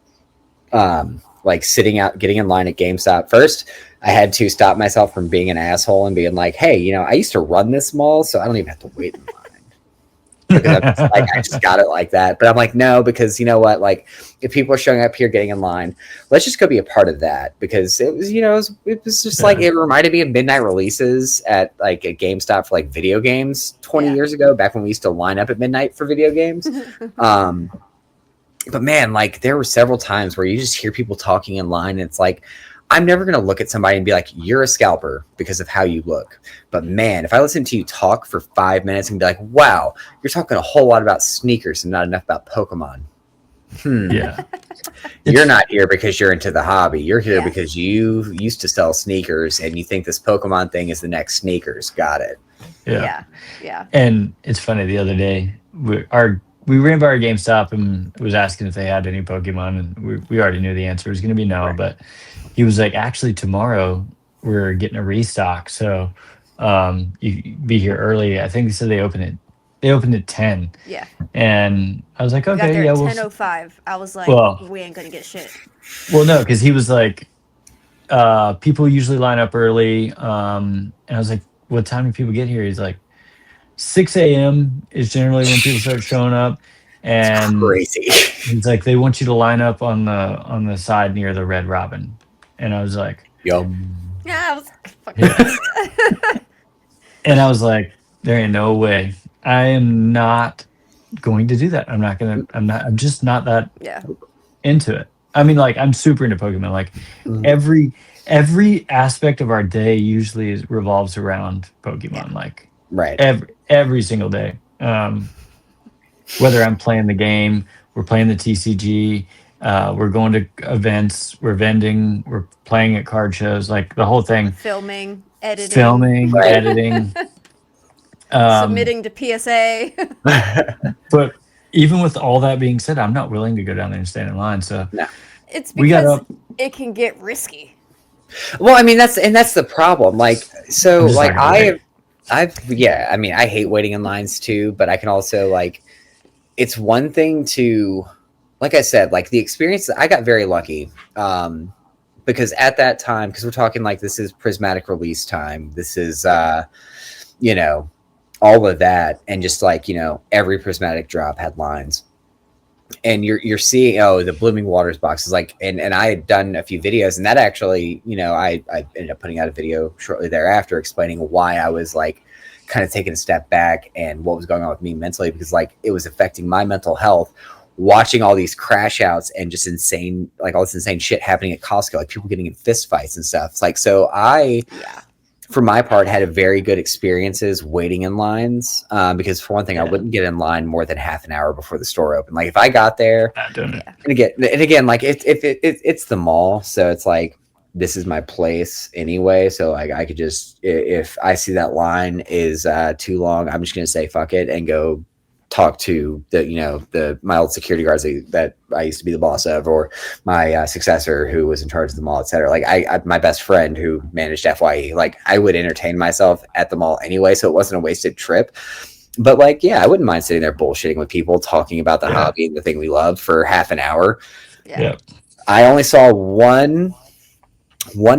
Like sitting out, getting in line at GameStop. First, I had to stop myself from being an asshole and being like, hey, I used to run this mall, so I don't even have to wait in line. Because I just got it like that. But I'm like, no, because you know what? Like, if people are showing up here getting in line, let's just go be a part of that. Because it was, it was just like, it reminded me of midnight releases at like a GameStop for like video games 20 years ago, back when we used to line up at midnight for video games. But man, like there were several times where you just hear people talking in line, and it's like, I'm never going to look at somebody and be like, you're a scalper because of how you look. But man, if I listen to you talk for 5 minutes and be like, wow, you're talking a whole lot about sneakers and not enough about Pokemon. Yeah. You're not here because you're into the hobby. You're here because you used to sell sneakers and you think this Pokemon thing is the next sneakers. Got it. Yeah. Yeah. And it's funny, the other day, we ran by our GameStop and was asking if they had any Pokemon, and we already knew the answer was going to be no. Right. But he was like, actually, tomorrow we're getting a restock, so you be here early. I think they said they opened at 10. Yeah. And I was like, okay, got there yeah. At 10:05. I was like, we ain't gonna get shit. Well, no, because he was like, people usually line up early, and I was like, what time do people get here? He's like, 6 a.m. is generally when people start showing up, and crazy. It's like they want you to line up on the side near the Red Robin, and I was like, yum. Yeah, I was fucking. And I was like, there ain't no way. I am not going to do that. I'm just not that into it. I mean, like I'm super into Pokemon. Like every aspect of our day usually revolves around Pokemon. Like. Right. Every single day. Whether I'm playing the game, we're playing the TCG, we're going to events, we're vending, we're playing at card shows, like the whole thing. Filming, editing. Submitting to PSA. But even with all that being said, I'm not willing to go down there and stand in line. So it's because it can get risky. Well, I mean that's the problem. Like so, like I mean, I hate waiting in lines too, but I can also like, it's one thing to, like I said, like the experience, I got very lucky because at that time, because we're talking like this is prismatic release time. This is, all of that. And just like, every prismatic drop had lines. And you're seeing the Blooming Waters boxes, like and I had done a few videos, and that actually I ended up putting out a video shortly thereafter explaining why I was like kind of taking a step back and what was going on with me mentally, because like it was affecting my mental health watching all these crash outs and just insane, like all this insane shit happening at Costco, like people getting in fist fights and stuff. It's like, so I for my part, had a very good experiences waiting in lines because for one thing, I wouldn't get in line more than half an hour before the store opened. Like if I got there, and again, like it's the mall, so it's like this is my place anyway. So like I could just, if I see that line is too long, I'm just gonna say fuck it and go talk to the my old security guards that I used to be the boss of, or my successor who was in charge of the mall, etc. Like my best friend who managed FYE, like I would entertain myself at the mall anyway, so it wasn't a wasted trip. But like, yeah, I wouldn't mind sitting there bullshitting with people, talking about the hobby and the thing we love for half an hour. Yeah. I only saw one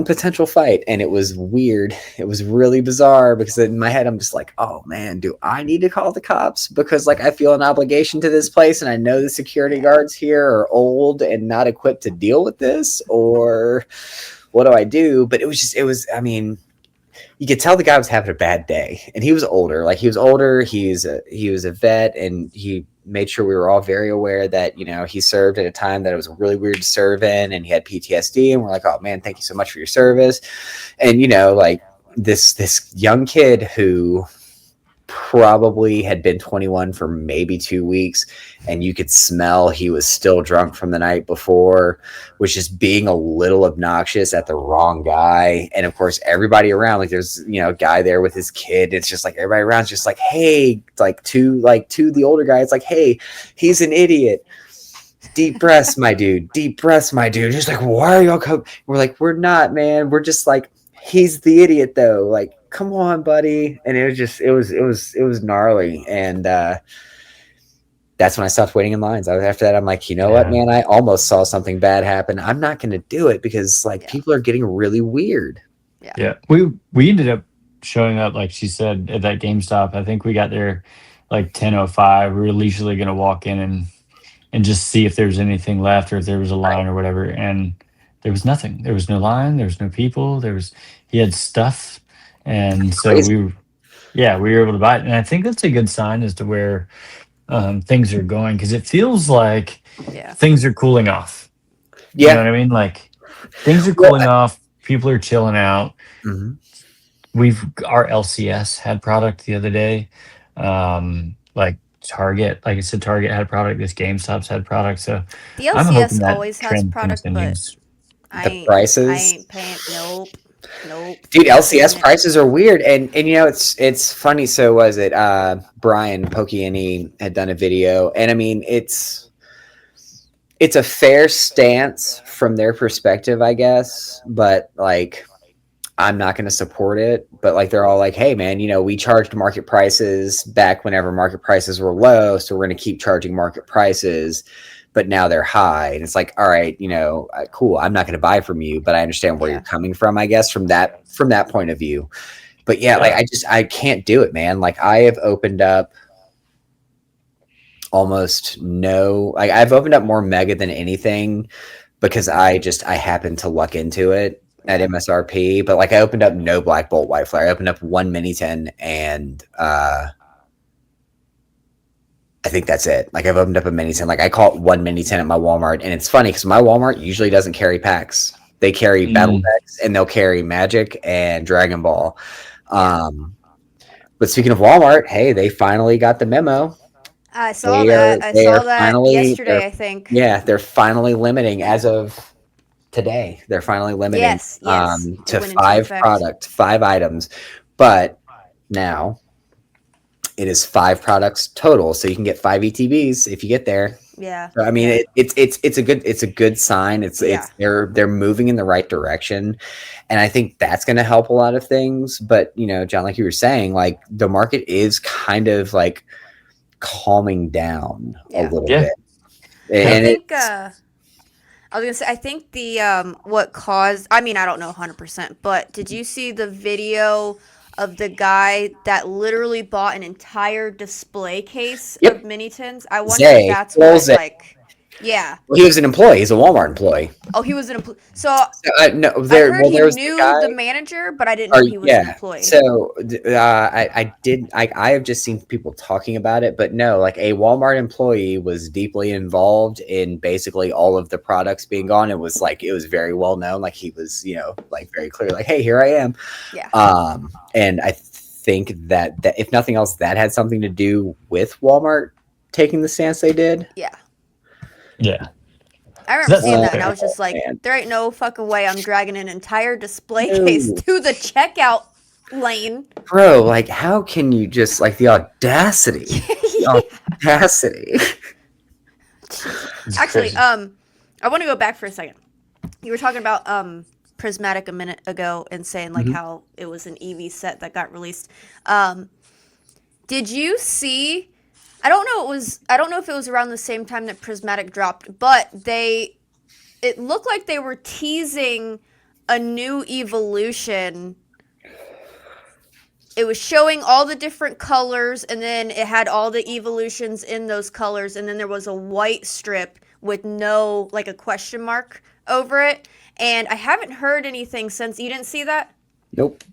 potential fight, and it was weird. It was really bizarre because in my head I'm just like, oh man, do I need to call the cops because like I feel an obligation to this place and I know the security guards here are old and not equipped to deal with this, or what do I do? But it was, I mean, you could tell the guy was having a bad day, and he was older. Like he was older. He was a vet, and he made sure we were all very aware that he served at a time that it was really weird to serve in, and he had PTSD. And we're like, oh man, thank you so much for your service. And like this young kid who probably had been 21 for maybe 2 weeks, and you could smell he was still drunk from the night before, was just being a little obnoxious at the wrong guy. And of course everybody around, like there's a guy there with his kid, it's just like everybody around's just like, hey, to the older guy, it's like, hey, he's an idiot, deep breaths my dude, deep breaths my dude. Just like, why are y'all coming? We're like, we're not, man, we're just like, he's the idiot though, like come on buddy. And it was gnarly. And that's when I stopped waiting in lines. After that I'm like, what, man, I almost saw something bad happen, I'm not going to do it because like people are getting really weird. We ended up showing up, like she said, at that GameStop. I think we got there like 10:05. We were leisurely going to walk in and just see if there was anything left or if there was a line or whatever, and there was nothing. There was no line, there was no people, he had stuff. And so we were able to buy it. And I think that's a good sign as to where things are going, because it feels like things are cooling off. You know what I mean? Like things are cooling off. People are chilling out. Mm-hmm. Our LCS had product the other day. Like Target, like I said, Target had product. This GameStop's had product. So the LCS always has product, continues. but the prices, I ain't paying. Nope. Dude, LCS prices are weird, and it's funny. So was it Brian Pokiani had done a video, and I mean it's a fair stance from their perspective, I guess, but like I'm not going to support it. But like they're all like, hey man, we charged market prices back whenever market prices were low, so we're going to keep charging market prices, but now they're high. And it's like, all right, cool, I'm not going to buy from you, but I understand where you're coming from, I guess, from that point of view. But like I can't do it, man. Like I have opened up I've opened up more Mega than anything because I happened to luck into it at MSRP. But like I opened up no Black Bolt White Flare. I opened up one Mini 10, and I think that's it. Like I've opened up a Mini 10. Like I caught one Mini 10 at my Walmart, and it's funny because my Walmart usually doesn't carry packs. They carry battle decks, and they'll carry Magic and Dragon Ball. But speaking of Walmart, hey, they finally got the memo. I saw that. I saw that yesterday, I think. Yeah, they're finally limiting as of today. They're finally limiting to 5 items. But now it is 5 products total, so you can get 5 ETBs if you get there. Yeah. So, I mean, it's a good sign. It's they're moving in the right direction, and I think that's going to help a lot of things. But John, like you were saying, like the market is kind of like calming down a little bit. And I was gonna say, I think the what caused, I mean, I don't know 100%, but did you see the video of the guy that literally bought an entire display case of mini tins? I wonder if that's what, like, well, he was an employee. He's a Walmart employee. Oh, he was an employee. So no, I heard he knew the manager, but I didn't know he was an employee. So I have just seen people talking about it, but no, like a Walmart employee was deeply involved in basically all of the products being gone. It was very well known. Like he was, like very clear, like, hey, here I am. Yeah. And I think that if nothing else, that had something to do with Walmart taking the stance they did. Yeah. Yeah. I remember seeing that, and I was just like, there ain't no fucking way I'm dragging an entire display case to the checkout lane. Bro, like, how can you just, like, the audacity? The audacity. Actually, I want to go back for a second. You were talking about Prismatic a minute ago and saying like how it was an EV set that got released. Did you see? I don't know if it was around the same time that Prismatic dropped, but it looked like they were teasing a new evolution. It was showing all the different colors, and then it had all the evolutions in those colors, and then there was a white strip with no, like, a question mark over it. And I haven't heard anything since. You didn't see that? Nope.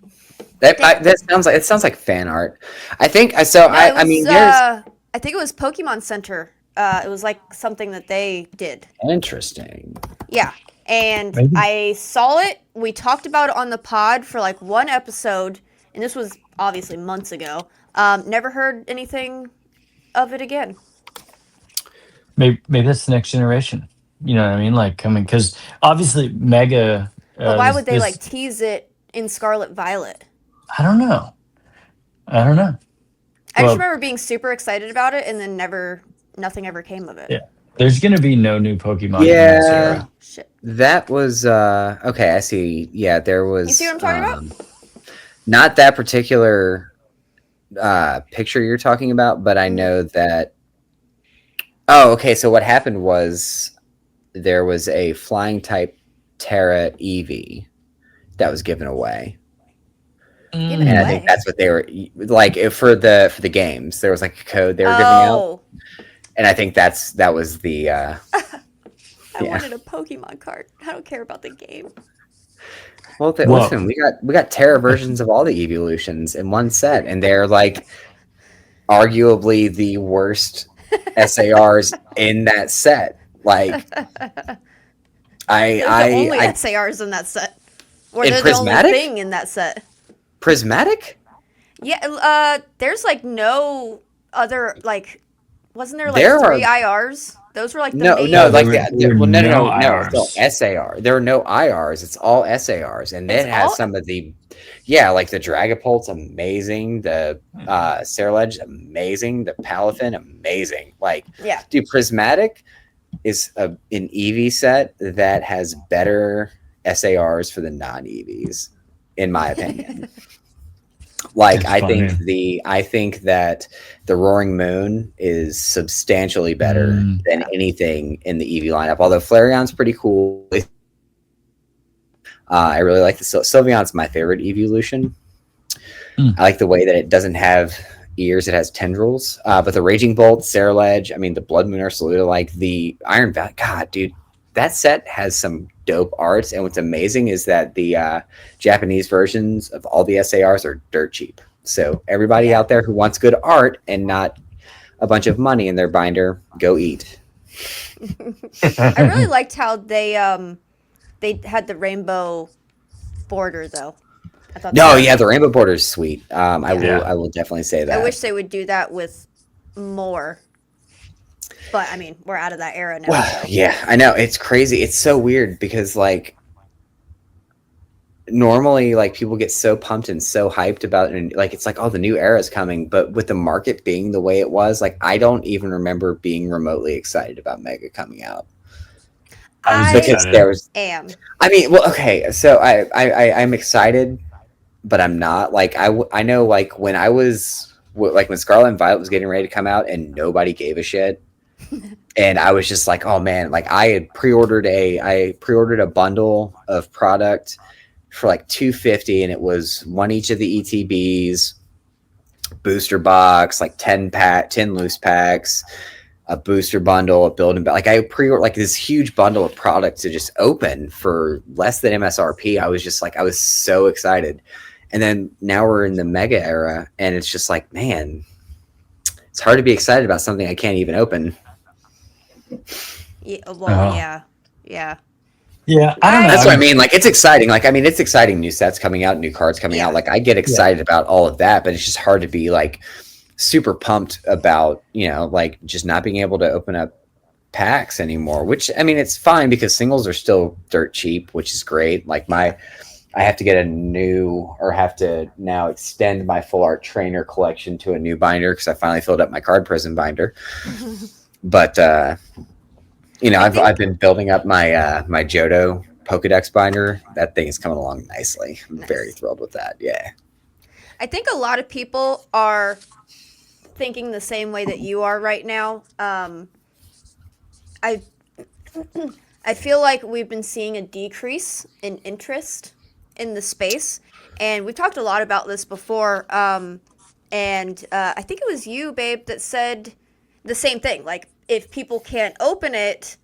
That sounds like fan art. I think so. No, I mean, I think it was Pokemon Center. It was like something that they did. Interesting. Yeah. And Maybe. I saw it. We talked about it on the pod for like one episode, and this was obviously months ago. Never heard anything of it again. Maybe that's the next generation. You know what I mean? Like coming, because obviously Mega. But why would they like tease it in Scarlet Violet? I don't know. I just remember being super excited about it, and then nothing ever came of it. Yeah. There's gonna be no new Pokemon in Yeah. this era. Shit. That was okay. I see. Yeah, there was. You see what I'm talking about? Not that particular picture you're talking about, but I know that. Oh, okay. So what happened was there was a flying type Terra Eevee that was given away. Given And I away? think that's what they were like for the games. There was like a code they were giving out, and I think that was the. I wanted a Pokemon card. I don't care about the game. Well, listen, we got Terra versions of all the evolutions in one set, and they're like arguably the worst SARs in that set. Like, They're the only SARs in that set, or in they're Prismatic? the only thing in that set. Prismatic? Yeah, there's like no other like. Wasn't there like There three are- IRs? Those were like the No, main. no, like There that. were Well, no, no it's all IRs. SAR. There are no IRs. It's all SARs, and It's it has all- some of the, yeah, like the Dragapult's amazing. The Ceruledge amazing. The Palafin amazing. Like, Yeah. dude, Prismatic is an EV set that has better SARs for the non-EVs, in my opinion. Like, That's I funny. think that the Roaring Moon is substantially better than anything in the EV lineup. Although Flareon's pretty cool. I really like the Sylveon's my favorite evolution. I like the way that it doesn't have ears; it has tendrils. But the Raging Bolt, Ceruledge, I mean, the Blood Moon Ursaluna, like the Iron Valley. God, dude, that set has some dope arts. And what's amazing is that the Japanese versions of all the SARs are dirt cheap. So everybody out there who wants good art and not a bunch of money in their binder, go eat. I really liked how they had the rainbow border though. I thought No, that- yeah, the rainbow border is sweet. I Yeah. will definitely say that. I wish they would do that with more. But I mean, we're out of that era now. Well, so. yeah, I know. It's crazy. It's so weird because like normally like people get so pumped and so hyped about it, and like it's like, oh, the new era is coming, but with the market being the way it was, like I don't even remember being remotely excited about Mega coming out. Because there was am. I mean, well, okay, so I'm excited, but I'm not. Like I know like when I was like when Scarlet and Violet was getting ready to come out and nobody gave a shit. And I was just like, oh man, like I had pre-ordered a bundle of product for like $250, and it was one each of the ETBs, booster box, like 10 loose packs, a booster bundle, a build and like I pre-ordered like this huge bundle of product to just open for less than MSRP. I was just like, I was so excited. And then now we're in the Mega era, and it's just like, man, it's hard to be excited about something I can't even open. Yeah, well, yeah. Yeah, I don't know. That's what I mean. Like, it's exciting. Like, I mean, it's exciting. New sets coming out, new cards coming out. Like, I get excited about all of that, but it's just hard to be like super pumped about, you know, like just not being able to open up packs anymore. Which I mean, it's fine because singles are still dirt cheap, which is great. Like I I have to get a new, or have to now extend my full art trainer collection to a new binder because I finally filled up my card prison binder. But I've been building up my Johto Pokedex binder. That thing is coming along nicely. I'm very thrilled with that. Yeah. I think a lot of people are thinking the same way that you are right now. I I feel like we've been seeing a decrease in interest in the space, and we've talked a lot about this before. And I think it was you, babe, that said the same thing. Like, if people can't open it,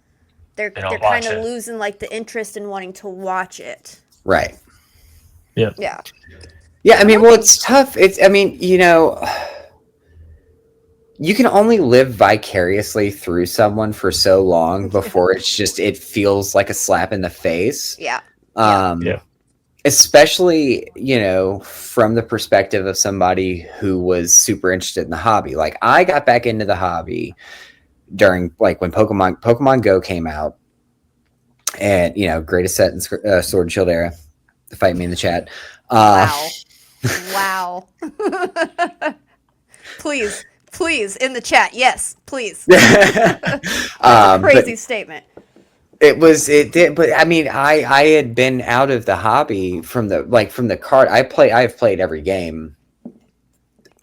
they're kind of losing like the interest in wanting to watch it. Right. Yeah. Yeah. Yeah. I mean, well, it's tough. You can only live vicariously through someone for so long before it feels like a slap in the face. Yeah. Especially, from the perspective of somebody who was super interested in the hobby. Like, I got back into the hobby during, like, when Pokemon Go came out, and, greatest set in Sword and Shield era. Fight me in the chat. Wow. Please, in the chat. Yes, please. Crazy statement. It did, but I mean, I had been out of the hobby from the card. I've played every game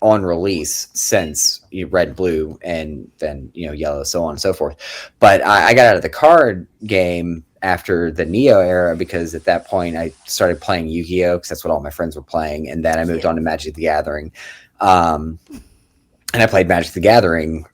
on release since Red, Blue, and then Yellow, so on and so forth. But I got out of the card game after the Neo era because at that point I started playing Yu-Gi-Oh! Because that's what all my friends were playing, and then I moved on to Magic the Gathering. And I played Magic the Gathering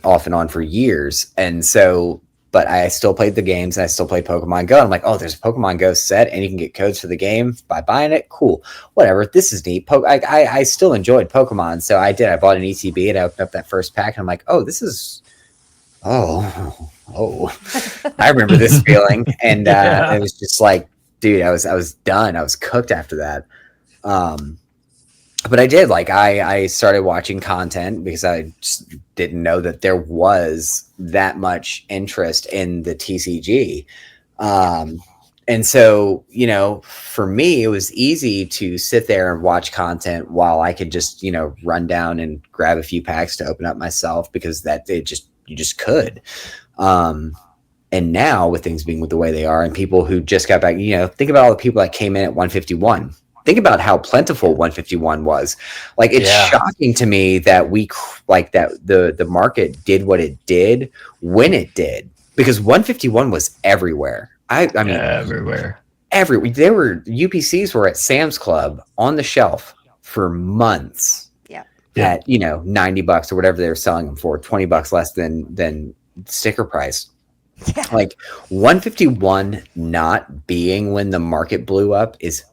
off and on for years, and so. But I still played the games, and I still played Pokemon Go. I'm like, oh, there's a Pokemon Go set, and you can get codes for the game by buying it. Cool, whatever. This is neat. I still enjoyed Pokemon, so I did. I bought an ETB, and I opened up that first pack, and I'm like, oh, this is, oh, I remember this feeling, and it was just like, dude, I was done. I was cooked after that. But I did, like, I started watching content because I just didn't know that there was that much interest in the TCG. And so, for me, it was easy to sit there and watch content while I could just, run down and grab a few packs to open up myself because you just could. And now with things being the way they are and people who just got back, think about all the people that came in at 151. Think about how plentiful 151 was. Like, it's shocking to me that the market did what it did when it did, because 151 was everywhere. I mean, everywhere. There were UPCs were at Sam's Club on the shelf for months. Yeah. At $90 or whatever they were selling them for, $20 less than sticker price. Yeah. Like, 151 not being when the market blew up is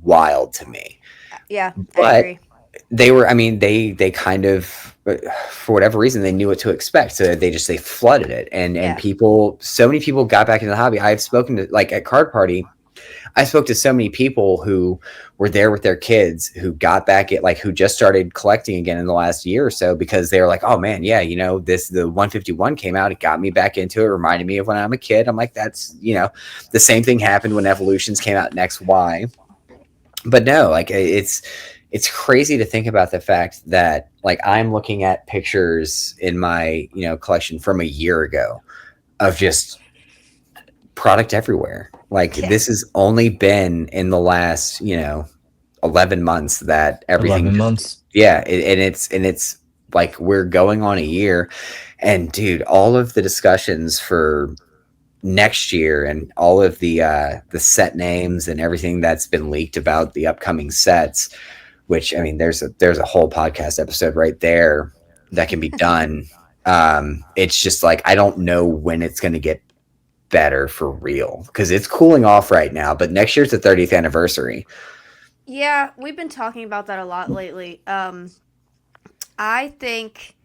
wild to me. Yeah, but I agree. They kind of, for whatever reason, they knew what to expect, so they flooded it, and so many people got back into the hobby. I've spoken to, like, at Card Party, I spoke to so many people who were there with their kids who got back who just started collecting again in the last year or so because they were like, oh man, yeah, the 151 came out, it got me back into it, reminded me of when I'm a kid. I'm like, that's the same thing happened when Evolutions came out in XY. But no, like, it's crazy to think about the fact that, like, I'm looking at pictures in my collection from a year ago of just product everywhere. Like, this has only been in the last 11 months that everything. 11 months. Yeah, and it's like we're going on a year, and dude, all of the discussions for next year and all of the set names and everything that's been leaked about the upcoming sets, which, I mean, there's a whole podcast episode right there that can be done. It's just like, I don't know when it's going to get better for real, because it's cooling off right now, but next year's the 30th anniversary. Yeah, we've been talking about that a lot lately. I think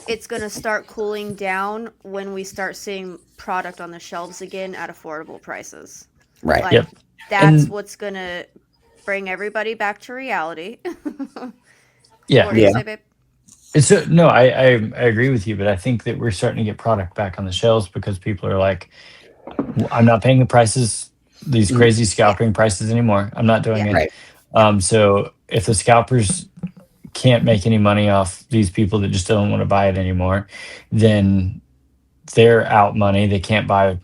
it's going to start cooling down when we start seeing product on the shelves again at affordable prices. Right. Like, that's what's going to bring everybody back to reality. Yeah. What do you say, babe? No, I agree with you, but I think that we're starting to get product back on the shelves because people are like, I'm not paying the prices these crazy scalping prices anymore. I'm not doing it. Right. So if the scalpers can't make any money off these people that just don't want to buy it anymore, then they're out money. They can't buy,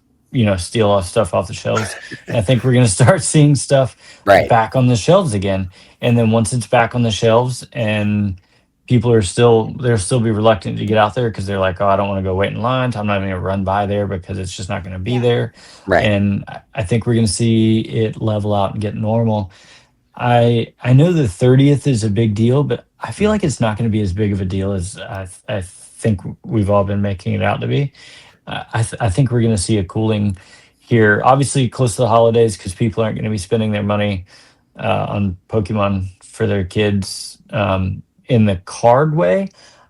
steal off stuff off the shelves. And I think we're going to start seeing stuff Right. back on the shelves again. And then once it's back on the shelves and people they'll still be reluctant to get out there because they're like, oh, I don't want to go wait in line. I'm not even going to run by there because it's just not going to be there. Right. And I think we're going to see it level out and get normal. I know the 30th is a big deal, but I feel like it's not going to be as big of a deal as I think we've all been making it out to be. I think we're going to see a cooling here, obviously close to the holidays because people aren't going to be spending their money on Pokemon for their kids in the card way.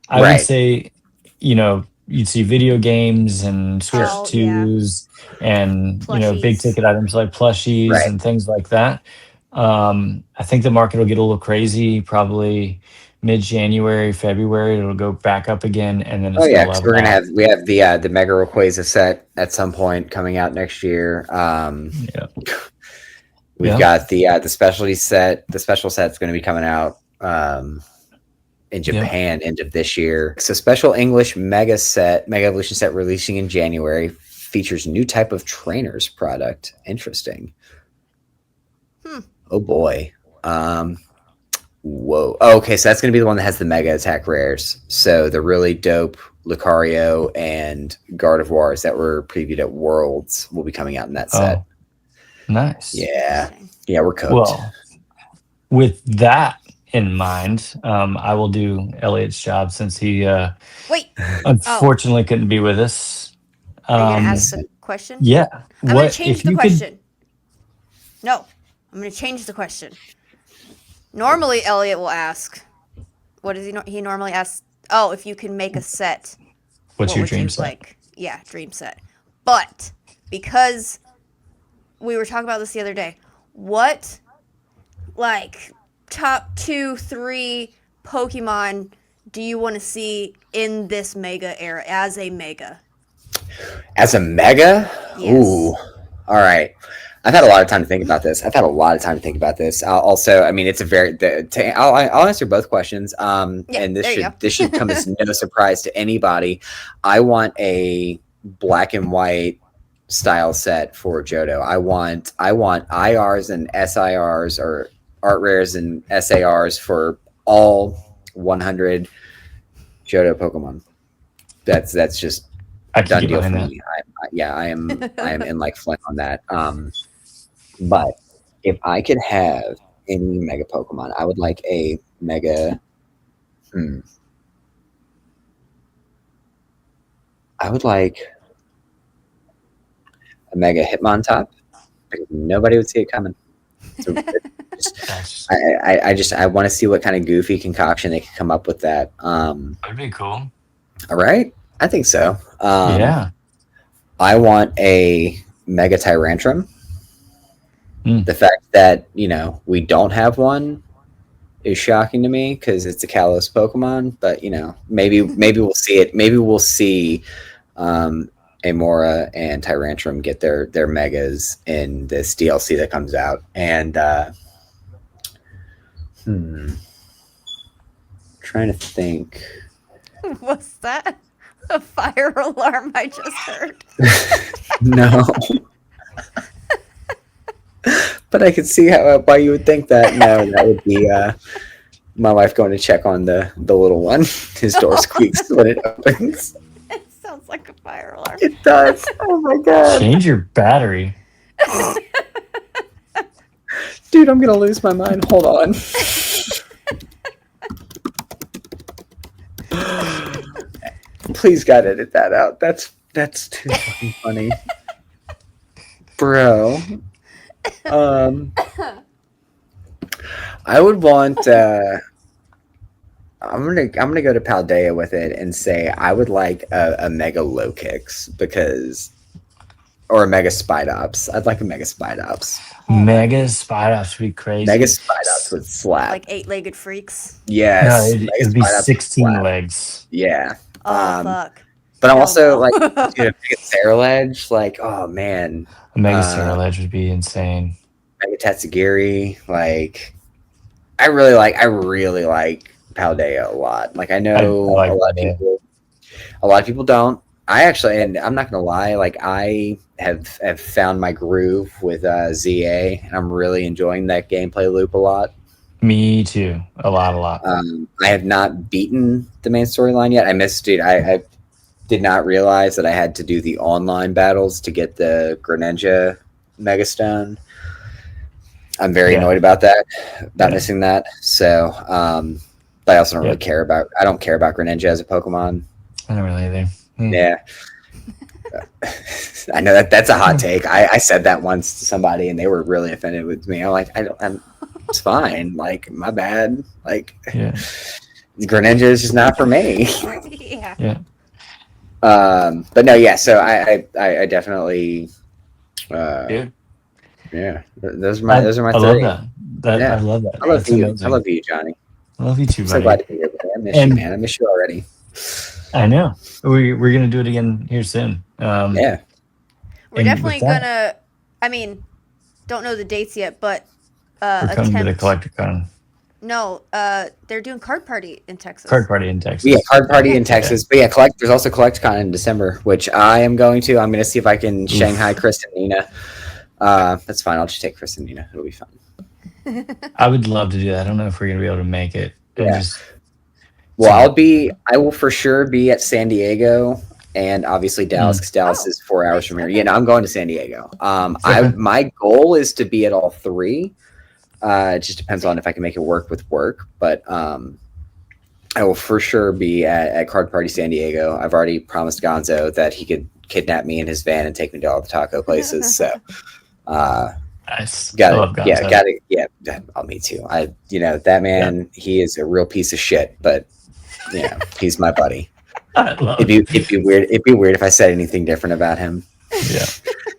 I would say, you'd see video games and Switch 2s and, big ticket items like plushies and things like that. I think the market will get a little crazy, probably mid-January, February. It'll go back up again, and then it's going to level out. We have the Mega Rayquaza set at some point coming out next year. We've got the specialty set. The special set's going to be coming out in Japan end of this year. So special English Mega Evolution set releasing in January features new type of trainers product. Interesting. Oh boy. Whoa. Oh, okay, so that's going to be the one that has the Mega Attack rares. So the really dope Lucario and Gardevoirs that were previewed at Worlds will be coming out in that set. Nice. Yeah. Yeah, we're cooked. Well, with that in mind, I will do Elliot's job since he unfortunately couldn't be with us. Are you going to ask the question? Yeah. I'm going to change the question. No. I'm going to change the question. Normally, Elliot will ask, what does he normally asks? Oh, if you can make a set. What's your dream set? Like? Yeah, dream set. But because we were talking about this the other day, what, like, top 2, 3 Pokemon do you want to see in this Mega era as a Mega? As a Mega? Yes. Ooh. All right. I've had a lot of time to think about this. Also, I mean, it's a very. I'll answer both questions. And this should come as no surprise to anybody. I want a black and white style set for Johto. I want IRs and SIRs or art rares and SARs for all 100 Johto Pokemon. That's just a done deal for me. I am in like Flint on that. But if I could have any Mega Pokemon, I would like a Mega. I would like a Mega Hitmontop because nobody would see it coming. So I want to see what kind of goofy concoction they can come up with that. That'd be cool. All right, I think so. Yeah. I want a Mega Tyrantrum. The fact that we don't have one is shocking to me because it's a Kalos Pokemon. But maybe we'll see it. Maybe we'll see Amora and Tyrantrum get their megas in this DLC that comes out. And trying to think. Was that a fire alarm I just heard? No. But I could see why you would think that. No, that would be my wife going to check on the little one. His door squeaks when it opens. It sounds like a fire alarm. It does. Oh my god. Change your battery. Dude, I'm going to lose my mind. Hold on. Please God, edit that out. That's too fucking funny. Bro. I would want I'm gonna go to Paldea with it and say I would like a Mega Low Kicks or a Mega Spidops. I'd like a Mega Spidops. Mega Spidops would be crazy. Mega Spidops would slap. Like 8-legged freaks. Yes. No, it'd be 16 legs. Yeah. Oh fuck. But I'm Hell also no. like, dude, a Mega Cerulege, like, oh man, A Mega Cerulege would be insane. Mega Tatsugiri, like, I really like Paldea a lot. Like, I know I like a lot of Paldea. people don't. I actually, and I'm not gonna lie, like, I have found my groove with ZA, and I'm really enjoying that gameplay loop a lot. Me too. A lot. I have not beaten the main storyline yet. I missed it. I did not realize that I had to do the online battles to get the Greninja Megastone. I'm very annoyed about that, missing that. So, but I also don't really care about. I don't care about Greninja as a Pokemon. I don't really either. Yeah. I know that's a hot take. I said that once to somebody and they were really offended with me. I'm like, it's fine. Like, my bad. Like, Greninja is just not for me. Yeah. But no, yeah. So I definitely, Dude. Yeah. Those are my three. I love that. I love that. I love That's you. amazing. I love you, Johnny. I love you too, I'm buddy. so glad to be here, buddy. I miss you, man. I miss you already. I know. We're gonna do it again here soon. Yeah. We're definitely gonna. I mean, don't know the dates yet, but we're coming to the CollectorCon. No, they're doing Card Party in Texas. Card Party in Texas. Yeah, Card Party in Texas. But yeah, there's also CollectorCon in December, which I am going to. I'm going to see if I can Shanghai Chris and Nina. That's fine. I'll just take Chris and Nina. It'll be fun. I would love to do that. I don't know if we're going to be able to make it. Yeah. I will for sure be at San Diego and obviously Dallas, because Dallas is 4 hours from here. Yeah, no, I'm going to San Diego. My goal is to be at all three. It just depends on if I can make it work with work, but I will for sure be at Card Party San Diego. I've already promised Gonzo that he could kidnap me in his van and take me to all the taco places. So, nice. Me too. That man, he is a real piece of shit, but he's my buddy. It'd be weird if I said anything different about him. Yeah.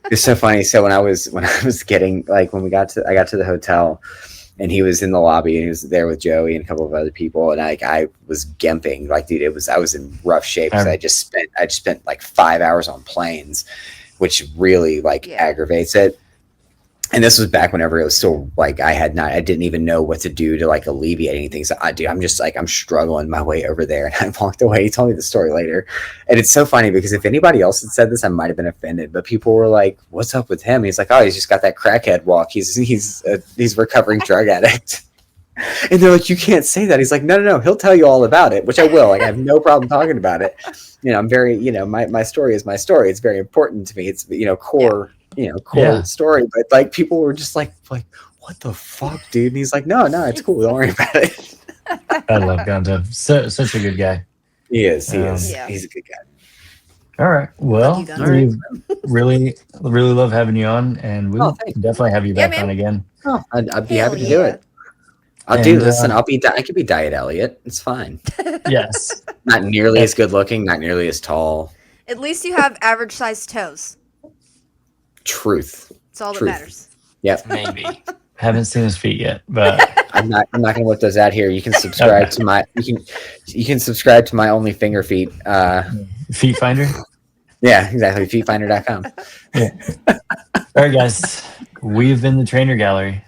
It's so funny. So when I was getting, like, when I got to the hotel and he was in the lobby and he was there with Joey and a couple of other people, and I was gimping, like, dude, I was in rough shape because I just spent like 5 hours on planes, which really aggravates it. And this was back whenever it was still like I didn't even know what to do to like alleviate anything. So I'm struggling my way over there, and I walked away. He told me the story later, and it's so funny because if anybody else had said this, I might have been offended. But people were like, "What's up with him?" He's like, "Oh, he's just got that crackhead walk. He's a recovering drug addict." And they're like, "You can't say that." He's like, "No. He'll tell you all about it," which I will. Like, I have no problem talking about it. I'm very, my story is my story. It's very important to me. It's core. Story, but like people were just like what the fuck, dude? And he's like, no, it's cool, don't worry about it. I love Gonzo. Such a good guy. He is. He's a good guy. All right, well, we really love having you on, and we'll definitely have you back on again. I'd be happy to do it. Listen, I could be Diet Elliot. It's fine. Yes. Not nearly as good looking, not nearly as tall. At least you have average sized toes. Truth. It's all that matters. Yep. Maybe. Haven't seen his feet yet, but I'm not gonna whip those out here. You can subscribe to my you can subscribe to my only finger feet. Feet finder? Yeah, exactly. Feetfinder.com. Yeah. All right, guys. We've been the Trainer Gallery.